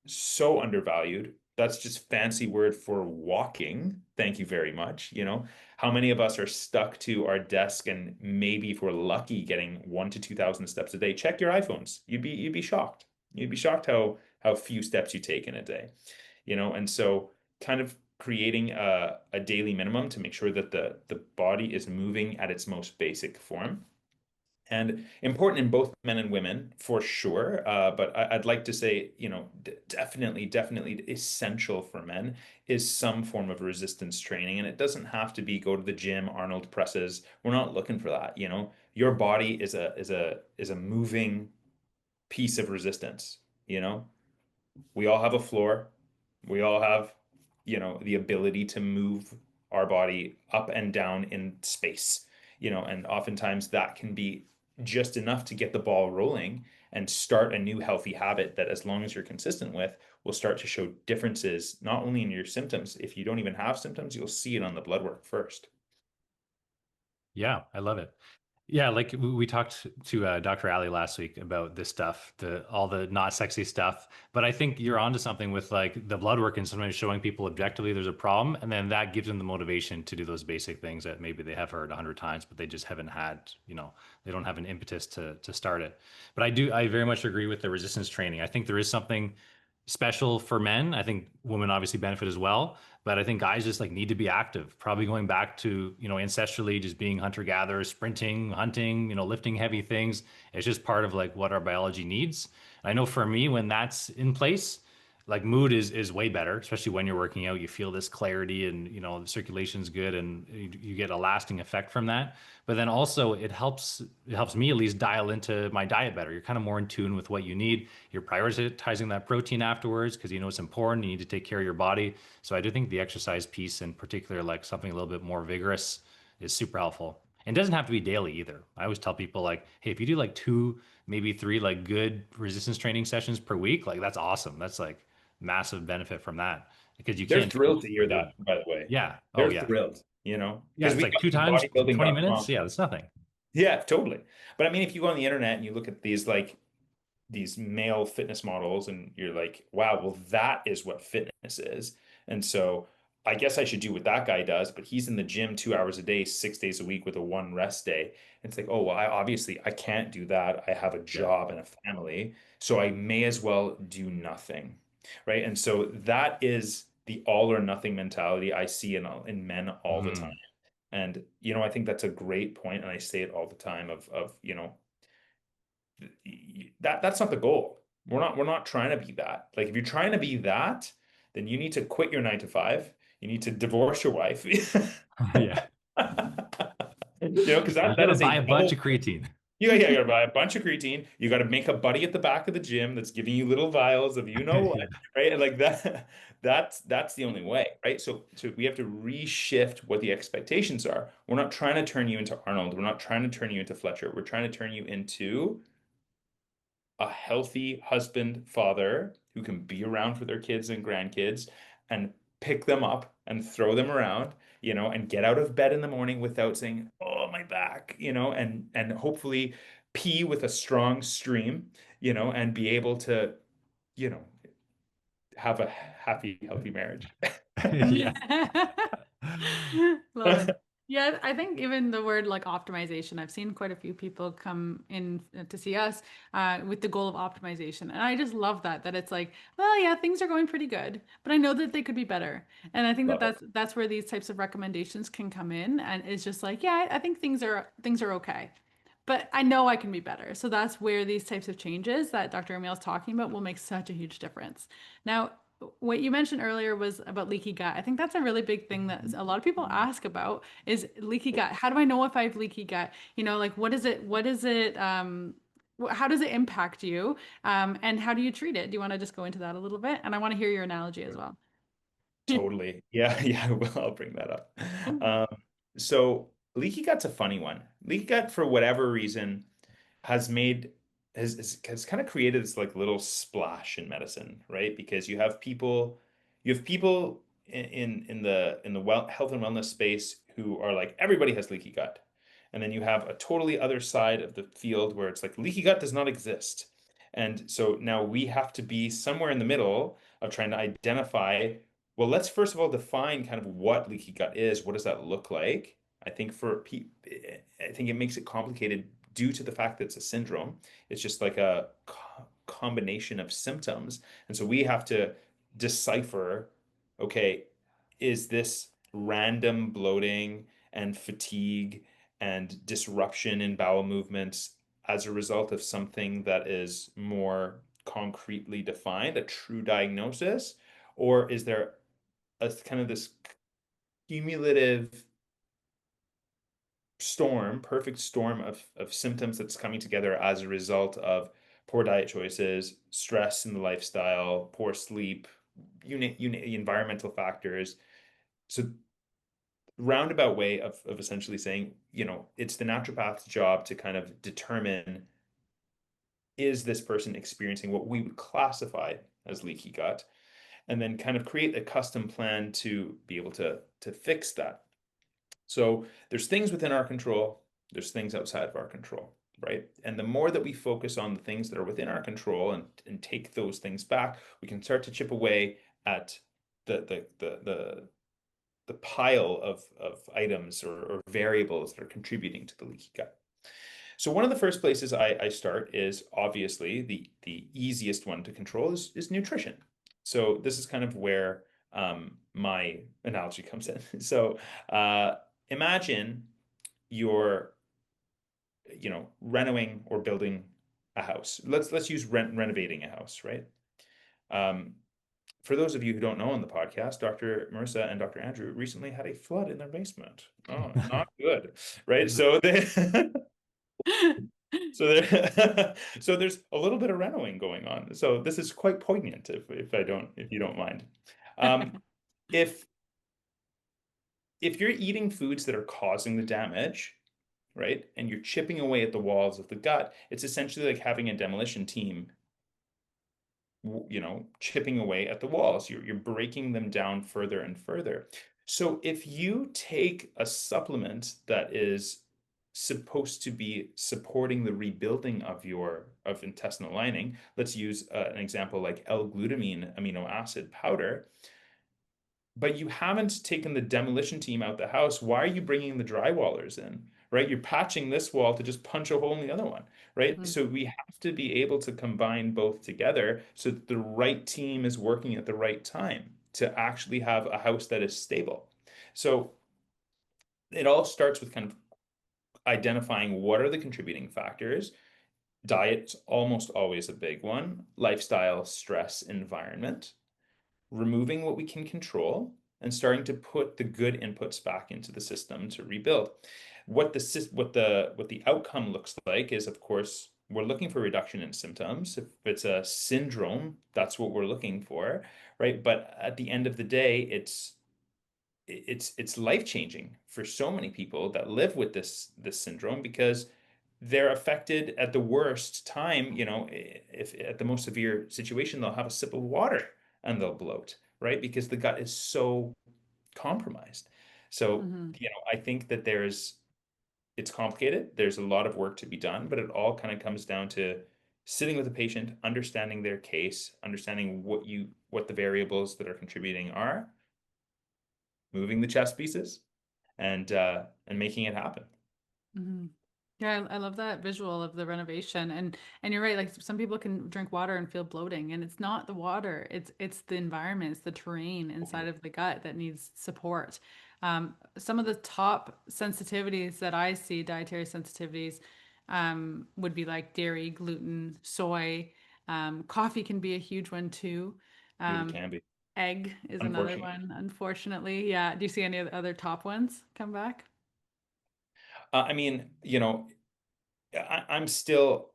so undervalued. That's just fancy word for walking. Thank you very much. How many of us are stuck to our desk and maybe if we're lucky getting 1 to 2,000 steps a day? Check your iPhones. You'd be shocked. You'd be shocked how few steps you take in a day. And so kind of creating a daily minimum to make sure that the body is moving at its most basic form, and important in both men and women for sure. But I'd like to say, definitely essential for men is some form of resistance training. And it doesn't have to be go to the gym, Arnold presses. We're not looking for that. Your body is a moving piece of resistance. You know, we all have a floor. We all have, the ability to move our body up and down in space, and oftentimes that can be just enough to get the ball rolling and start a new healthy habit that, as long as you're consistent with, will start to show differences, not only in your symptoms. If you don't even have symptoms, you'll see it on the blood work first. Yeah, I love it. Yeah, like we talked to Dr. Ali last week about this stuff, all the not sexy stuff. But I think you're onto something with like the blood work and sometimes showing people objectively there's a problem, and then that gives them the motivation to do those basic things that maybe they have heard 100 times, but they just haven't had, they don't have an impetus to start it. But I very much agree with the resistance training. I think there is something special for men. I think women obviously benefit as well, but I think guys just like need to be active. Probably going back to, ancestrally just being hunter gatherers, sprinting, hunting, lifting heavy things. It's just part of like what our biology needs. I know for me, when that's in place, like mood is way better, especially when you're working out. You feel this clarity, and the circulation's good, and you get a lasting effect from that. But then also it helps me at least dial into my diet better. You're kind of more in tune with what you need. You're prioritizing that protein afterwards because it's important. You need to take care of your body. So I do think the exercise piece, in particular, like something a little bit more vigorous, is super helpful. And it doesn't have to be daily either. I always tell people like, hey, if you do like 2, maybe 3 like good resistance training sessions per week, like that's awesome. That's like massive benefit from that because you They're can't do thrilled to hear what you're that, doing. by the way. Yeah. Oh They're yeah. thrilled, Yeah. because It's we like got 2 the times, 20 minutes. bodybuilding.com. Yeah. That's nothing. Yeah, totally. But I mean, if you go on the internet and you look at these male fitness models and you're like, wow, well, that is what fitness is. And so I guess I should do what that guy does, but he's in the gym 2 hours a day, 6 days a week with a one rest day. And it's like, oh, well, I can't do that. I have a Yeah. job and a family, so I may as well do nothing. Right. And so that is the all or nothing mentality I see in men all the time. Mm. And, I think that's a great point, and I say it all the time of, that's not the goal. We're not trying to be that. Like if you're trying to be that, then you need to quit your 9 to 5. You need to divorce your wife. Yeah. Because You that gotta is a buy a bunch double. of creatine. You gotta buy a bunch of creatine. You gotta make a buddy at the back of the gym that's giving you little vials of you know what, Yeah. right? And like that, that's the only way, right? So we have to reshift what the expectations are. We're not trying to turn you into Arnold. We're not trying to turn you into Fletcher. We're trying to turn you into a healthy husband, father who can be around for their kids and grandkids and pick them up and throw them around, and get out of bed in the morning without saying, "Oh, my back," and hopefully pee with a strong stream, and be able to, you know, have a happy, healthy marriage. Yeah. Love it. Yeah, I think even the word like optimization, I've seen quite a few people come in to see us with the goal of optimization. And I just love that it's like, well, yeah, things are going pretty good, but I know that they could be better. And I think that Love it. that's where these types of recommendations can come in. And it's just like, yeah, I think things are okay. But I know I can be better. So that's where these types of changes that Dr. Emile is talking about will make such a huge difference. Now, what you mentioned earlier was about leaky gut. I think that's a really big thing that a lot of people ask about is leaky gut. How do I know if I have leaky gut? Like how does it impact you? And how do you treat it? Do you want to just go into that a little bit? And I want to hear your analogy as well. Totally. Yeah, yeah, well, I'll bring that up. So leaky gut's a funny one. Leaky gut, for whatever reason, has made has kind of created this like little splash in medicine, right? Because you have people in the health and wellness space who are like everybody has leaky gut. And then you have a totally other side of the field where it's like leaky gut does not exist. And so now we have to be somewhere in the middle of trying to identify, well, let's first of all define kind of what leaky gut is. What does that look like? I think it makes it complicated due to the fact that it's a syndrome. It's just like a combination of symptoms. And so we have to decipher, okay, is this random bloating and fatigue and disruption in bowel movements as a result of something that is more concretely defined, a true diagnosis? Or is there a kind of this cumulative perfect storm of symptoms that's coming together as a result of poor diet choices, stress in the lifestyle, poor sleep, environmental factors? So roundabout way of essentially saying, it's the naturopath's job to kind of determine, is this person experiencing what we would classify as leaky gut, and then kind of create a custom plan to be able to fix that. So there's things within our control, there's things outside of our control, right? And the more that we focus on the things that are within our control and take those things back, we can start to chip away at the pile of items or variables that are contributing to the leaky gut. So one of the first places I start is obviously the easiest one to control is nutrition. So this is kind of where my analogy comes in. So imagine you're, renovating or building a house. Let's use renovating a house, right? Um, for those of you who don't know on the podcast, Dr. Marissa and Dr. Andrew recently had a flood in their basement. Oh, not good, right? So they so there so there's a little bit of renoing going on. So this is quite poignant if you don't mind. Um, if you're eating foods that are causing the damage, right, and you're chipping away at the walls of the gut, it's essentially like having a demolition team, chipping away at the walls. You're breaking them down further and further. So if you take a supplement that is supposed to be supporting the rebuilding of intestinal lining, let's use an example like L-glutamine amino acid powder, but you haven't taken the demolition team out the house. Why are you bringing the drywallers in? Right? You're patching this wall to just punch a hole in the other one, right? Mm. So we have to be able to combine both together so that the right team is working at the right time to actually have a house that is stable. So it all starts with kind of identifying what are the contributing factors. Diet's almost always a big one. Lifestyle, stress, environment, removing what we can control, and starting to put the good inputs back into the system to rebuild. what the outcome looks like is, of course, we're looking for reduction in symptoms. If it's a syndrome, that's what we're looking for, right? But at the end of the day, it's life changing for so many people that live with this syndrome, because they're affected at the worst time. If at the most severe situation, they'll have a sip of water and they'll bloat, right? Because the gut is so compromised. So, Hmm. I think that it's complicated. There's a lot of work to be done, but it all kind of comes down to sitting with the patient, understanding their case, understanding what the variables that are contributing are, moving the chess pieces, and making it happen. Hmm. Yeah, I love that visual of the renovation. And you're right, like some people can drink water and feel bloating, and it's not the water, it's the environment, it's the terrain inside of the gut that needs support. Some of the top sensitivities that I see, dietary sensitivities, would be like dairy, gluten, soy. Coffee can be a huge one too. Really Um, can be, Egg is another unfortunately. one, unfortunately. Yeah. Do you see any other top ones come back? I mean, I'm still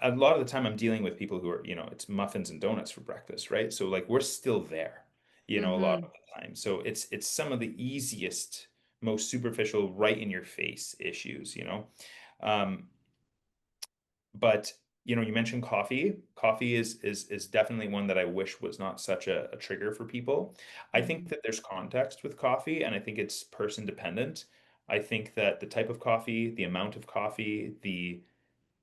a lot of the time I'm dealing with people who are, it's muffins and donuts for breakfast, right? So like we're still there, a lot Hmm. of the time. So it's some of the easiest, most superficial, right in your face issues. Um, but you mentioned coffee. Coffee is definitely one that I wish was not such a trigger for people. I think Hmm. that there's context with coffee, and I think it's person dependent. I think that the type of coffee, the amount of coffee, the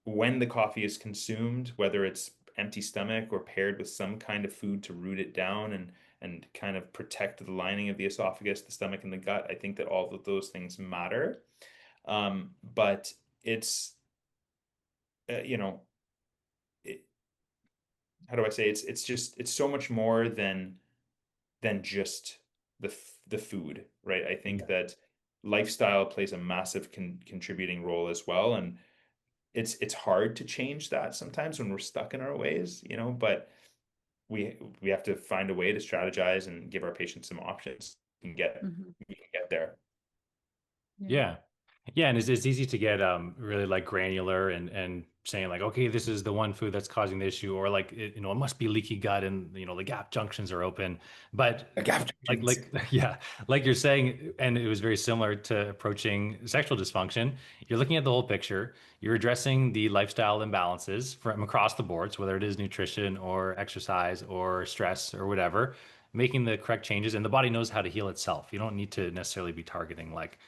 when the coffee is consumed, whether it's empty stomach or paired with some kind of food to root it down and kind of protect the lining of the esophagus, the stomach, and the gut, I think that all of those things matter. But it's uh, you know it, how do I say, it's so much more than just the food, right? I think Yeah. that lifestyle plays a massive contributing role as well, and it's hard to change that sometimes when we're stuck in our ways, but we have to find a way to strategize and give our patients some options and Hmm. we can get there. Yeah. Yeah. Yeah, and it's easy to get really like granular and saying like, okay, this is the one food that's causing the issue, or like it must be leaky gut and the gap junctions are open. But Like after like yeah, like you're saying, and it was very similar to approaching sexual dysfunction. You're looking at the whole picture. You're addressing the lifestyle imbalances from across the boards, whether it is nutrition or exercise or stress or whatever, making the correct changes, and the body knows how to heal itself. You don't need to necessarily be targeting like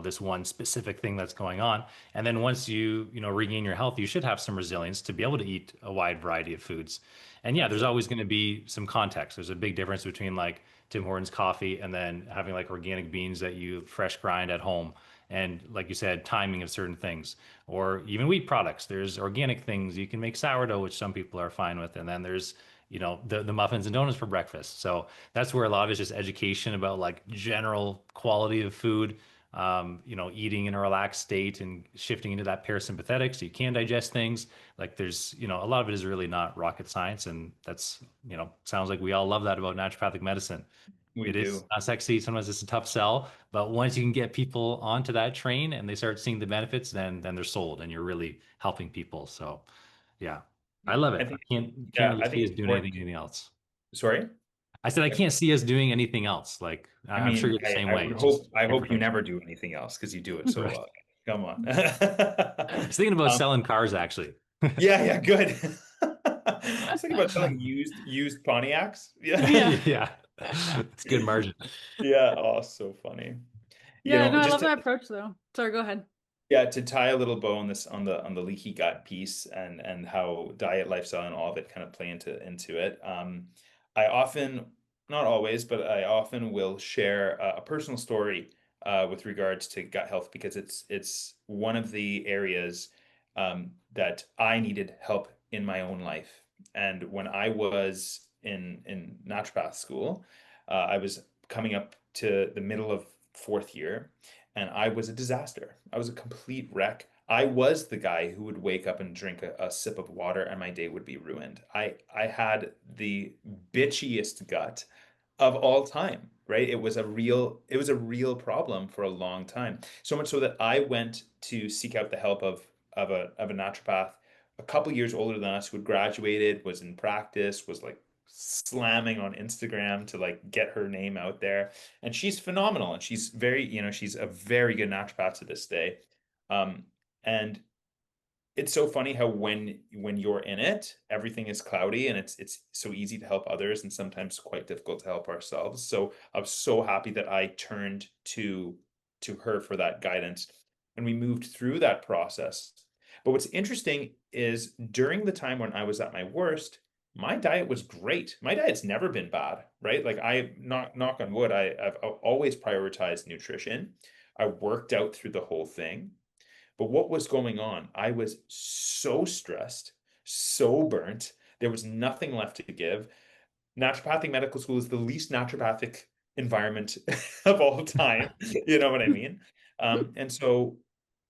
this one specific thing that's going on. And then once you regain your health, you should have some resilience to be able to eat a wide variety of foods. And yeah, That's there's it. always going to be some context. There's a big difference between like Tim Hortons coffee and then having like organic beans that you fresh grind at home. And like you said, timing of certain things, or even wheat products. There's organic things you can make sourdough, which some people are fine with, and then there's the muffins and donuts for breakfast. So that's where a lot of it's just education about like general quality of food, eating in a relaxed state and shifting into that parasympathetic so you can digest things. Like a lot of it is really not rocket science. And sounds like we all love that about naturopathic medicine. We It is do. not sexy. Sometimes it's a tough sell, but once you can get people onto that train and they start seeing the benefits, then they're sold and you're really helping people. So yeah, I love I it. I think, can't yeah, really I see think us it's doing important. anything else. Sorry? I said I can't see us doing anything else. Like I I'm sure mean, you're the same I way. would It's just hope you information. never do anything else because you do it so Right. well. Come on. I was thinking about Um, selling cars actually. yeah, yeah, good. I was thinking about selling used Pontiacs. Yeah. Yeah. It's good margin. Yeah. Oh, so funny. Yeah, no, I Just love to, that approach though. Sorry, go ahead. yeah, to tie a little bow on this on the leaky gut piece and how diet, lifestyle, and all of it kind of play into it. I often, not always, but I often will share a personal story with regards to gut health, because it's one of the areas that I needed help in my own life. And when I was in naturopath school, I was coming up to the middle of fourth year, and I was a disaster. I was a complete wreck. I was the guy who would wake up and drink a sip of water and my day would be ruined. I had the bitchiest gut. of all time, right? It was a real problem for a long time. So much so that I went to seek out the help of a naturopath a couple years older than us, who had graduated, was in practice, was like slamming on Instagram to like get her name out there. And she's phenomenal, and she's she's a very good naturopath to this day. And it's so funny how when you're in it, everything is cloudy, and it's so easy to help others and sometimes quite difficult to help ourselves. So I was so happy that I turned to her for that guidance, and we moved through that process. But what's interesting is during the time when I was at my worst, my diet was great. My diet's never been bad, right? Like, I knock on wood, I've always prioritized nutrition. I worked out through the whole thing. But what was going on? I was so stressed, so burnt. There was nothing left to give. Naturopathic medical school is the least naturopathic environment of all time. You know what I mean? And so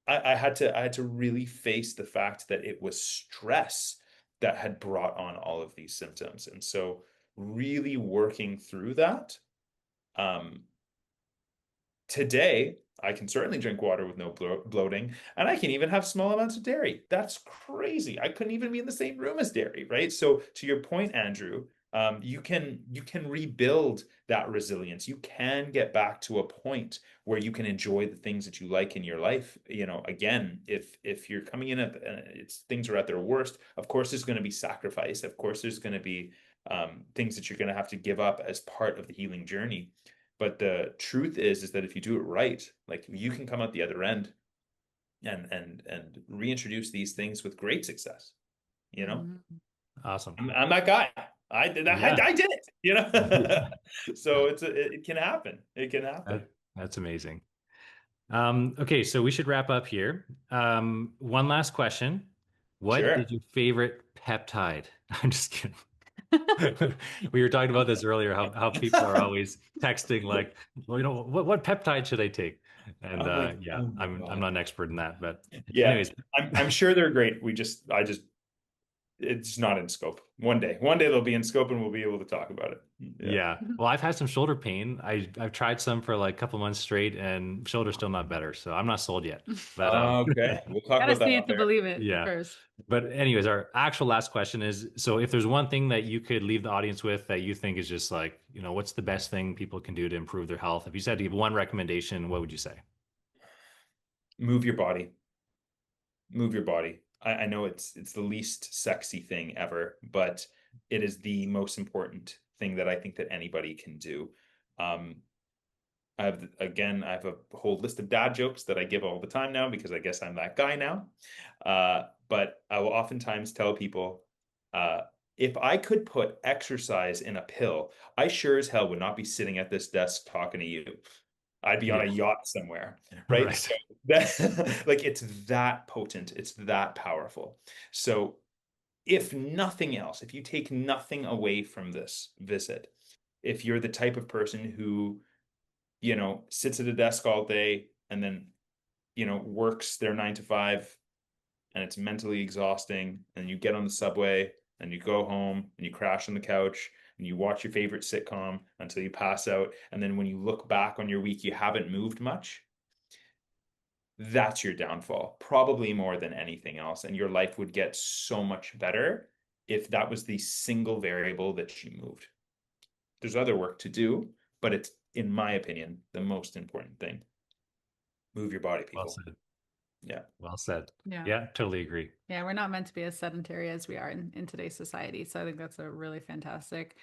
I had to really face the fact that it was stress that had brought on all of these symptoms. And so really working through that. Um, Today, I can certainly drink water with no bloating, and I can even have small amounts of dairy. That's crazy. I couldn't even be in the same room as dairy, right? So to your point, Andrew, you can rebuild that resilience. You can get back to a point where you can enjoy the things that you like in your life. Again, if you're coming in at it's things are at their worst, of course there's going to be sacrifice. Of course there's going to be things that you're going to have to give up as part of the healing journey. But the truth is that if you do it right, like, you can come out the other end and reintroduce these things with great success. You know, Awesome. I'm that guy. I did that. Yeah. I did it. Yeah. So it can happen. It can happen. That's amazing. Okay, so we should wrap up here. One last question. What Sure. is your favorite peptide? I'm just kidding. We were talking about this earlier, how people are always texting like, well, what peptide should I take? And I'm like, yeah, oh my I'm God. not an expert in that, but Yeah, anyways, I'm sure they're great. It's not in scope. One day they'll be in scope, and we'll be able to talk about it. Yeah. yeah. Well, I've had some shoulder pain. I've tried some for like a couple months straight, and shoulder's still not better. So I'm not sold yet. But Okay, we'll talk Gotta about that see off it to air. believe it yeah. first. But anyways, our actual last question is, so if there's one thing that you could leave the audience with that you think is just like, what's the best thing people can do to improve their health? If you said to give one recommendation, what would you say? Move your body. Move your body. I know it's the least sexy thing ever, but it is the most important thing that I think that anybody can do. Um, I have a whole list of dad jokes that I give all the time now, because I guess I'm that guy now. But I will oftentimes tell people, uh, if I could put exercise in a pill, I sure as hell would not be sitting at this desk talking to you. I'd be on a Yeah. yacht somewhere, right? Right. So that, like, it's that potent, it's that powerful. So if nothing else, if you take nothing away from this visit, if you're the type of person who sits at a desk all day and then, works their 9 to 5, and it's mentally exhausting, and you get on the subway and you go home and you crash on the couch and you watch your favorite sitcom until you pass out. And then when you look back on your week, you haven't moved much. That's your downfall, probably more than anything else. And your life would get so much better if that was the single variable that you moved. There's other work to do, but it's, in my opinion, the most important thing. Move your body, Well people. said. Yeah. Well said. Yeah. Yeah, totally agree. Yeah, we're not meant to be as sedentary as we are in today's society. So I think that's a really fantastic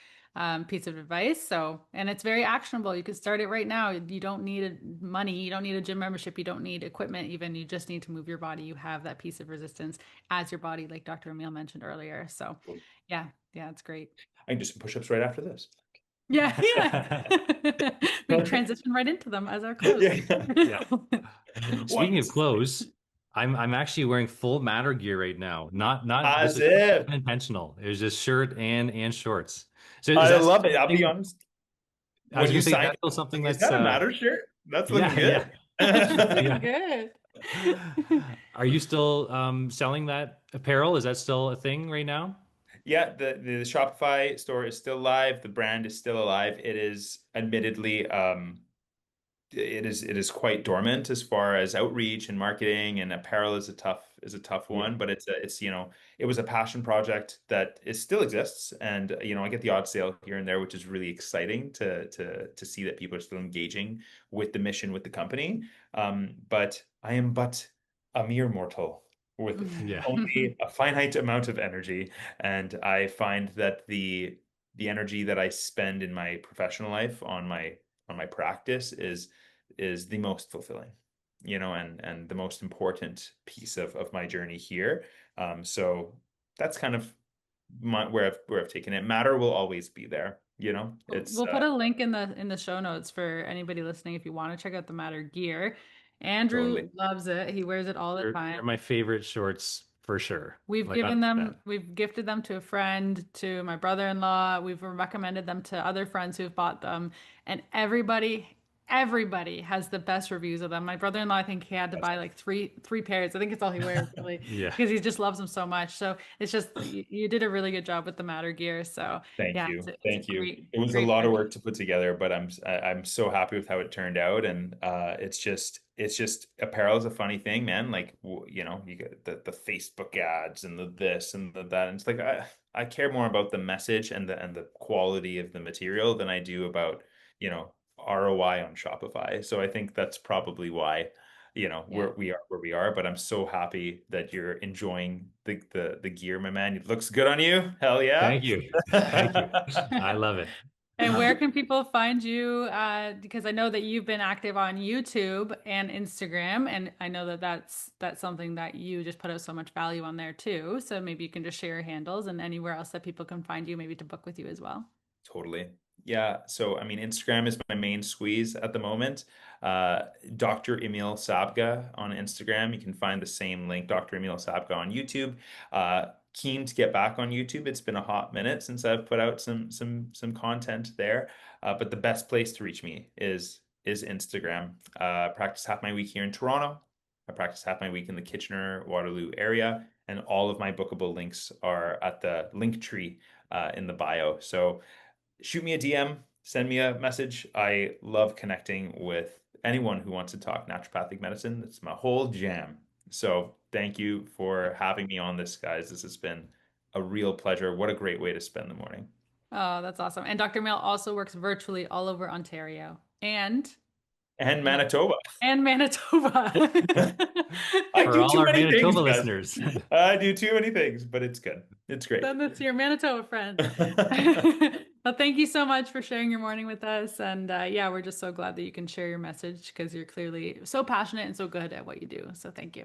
piece of advice. So, and it's very actionable. You can start it right now. You don't need money. You don't need a gym membership. You don't need equipment even. You just need to move your body. You have that piece of resistance as your body, like Dr. Emile mentioned earlier. So yeah, it's great. I can do some push-ups right after this. Yeah, yeah. We transition right into them as our clothes. Yeah. Speaking of clothes, I'm actually wearing full Matter gear right now. Not As this is if. unintentional. It was just shirt and shorts. So I that love it. I'll be something- honest. I was When gonna you say signed that's still something is that's that a Matter shirt? That's looking yeah. good. Looking Yeah. good. Are you still selling that apparel? Is that still a thing right now? Yeah, the Shopify store is still live. The brand is still alive. It is admittedly it is quite dormant as far as outreach and marketing, and apparel is a tough Yeah. one, but it's it was a passion project that it still exists, and I get the odd sale here and there, which is really exciting to see that people are still engaging with the mission, with the company. But I am but a mere mortal with Yeah. only a finite amount of energy, and I find that the energy that I spend in my professional life on my practice is the most fulfilling, and the most important piece of my journey here. So that's kind of where I've taken it. Matter will always be there, It's We'll put a link in the show notes for anybody listening if you want to check out the Matter gear. totally. Andrew loves it. He wears it all the They're time. my favorite shorts for sure. We've Like given them, 100%. we've gifted them to a friend, to my brother-in-law. We've recommended them to other friends who've bought them, and everybody has the best reviews of them. My brother-in-law, I think he had to That's- buy like three pairs. I think it's all he wears really, Yeah. because he just loves them so much. So it's just you did a really good job with the Matter gear. So Thank yeah, you. it's a Thank you. great It was a great lot of purchase. work to put together, but I'm so happy with how it turned out. And it's just apparel is a funny thing, man. Like you get the Facebook ads and the this and the that. And it's like I care more about the message and the quality of the material than I do about, ROI on Shopify. So I think that's probably why, Yeah. we are where we are. But I'm so happy that you're enjoying the gear, my man. It looks good on you. Hell yeah. Thank you. Thank you. I love it. And where can people find you? Because I know that you've been active on YouTube and Instagram, and I know that that's something that you just put out so much value on there too. So maybe you can just share your handles and anywhere else that people can find you, maybe to book with you as well. Totally. Yeah. So, I mean, Instagram is my main squeeze at the moment. Uh, Dr. Emile Sabga on Instagram. You can find the same link, Dr. Emile Sabga on YouTube. Keen to get back on YouTube. It's been a hot minute since I've put out some content there. But the best place to reach me is Instagram. Practice half my week here in Toronto. I practice half my week in the Kitchener, Waterloo area, and all of my bookable links are at the link tree in the bio. So shoot me a DM, send me a message. I love connecting with anyone who wants to talk naturopathic medicine. It's my whole jam. So thank you for having me on this, guys. This has been a real pleasure. What a great way to spend the morning. Oh, that's awesome. And Dr. Mail also works virtually all over Ontario And and Manitoba. Manitoba. I For do all too our many things, Manitoba guys. listeners. I do too many things, but it's good. It's great. Send this to your Manitoba friends. Well, thank you so much for sharing your morning with us. And yeah, we're just so glad that you can share your message because you're clearly so passionate and so good at what you do. So thank you.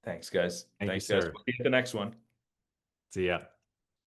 Thanks, guys. Thank you, Thanks, guys. sir. We'll see you at the next one. See ya.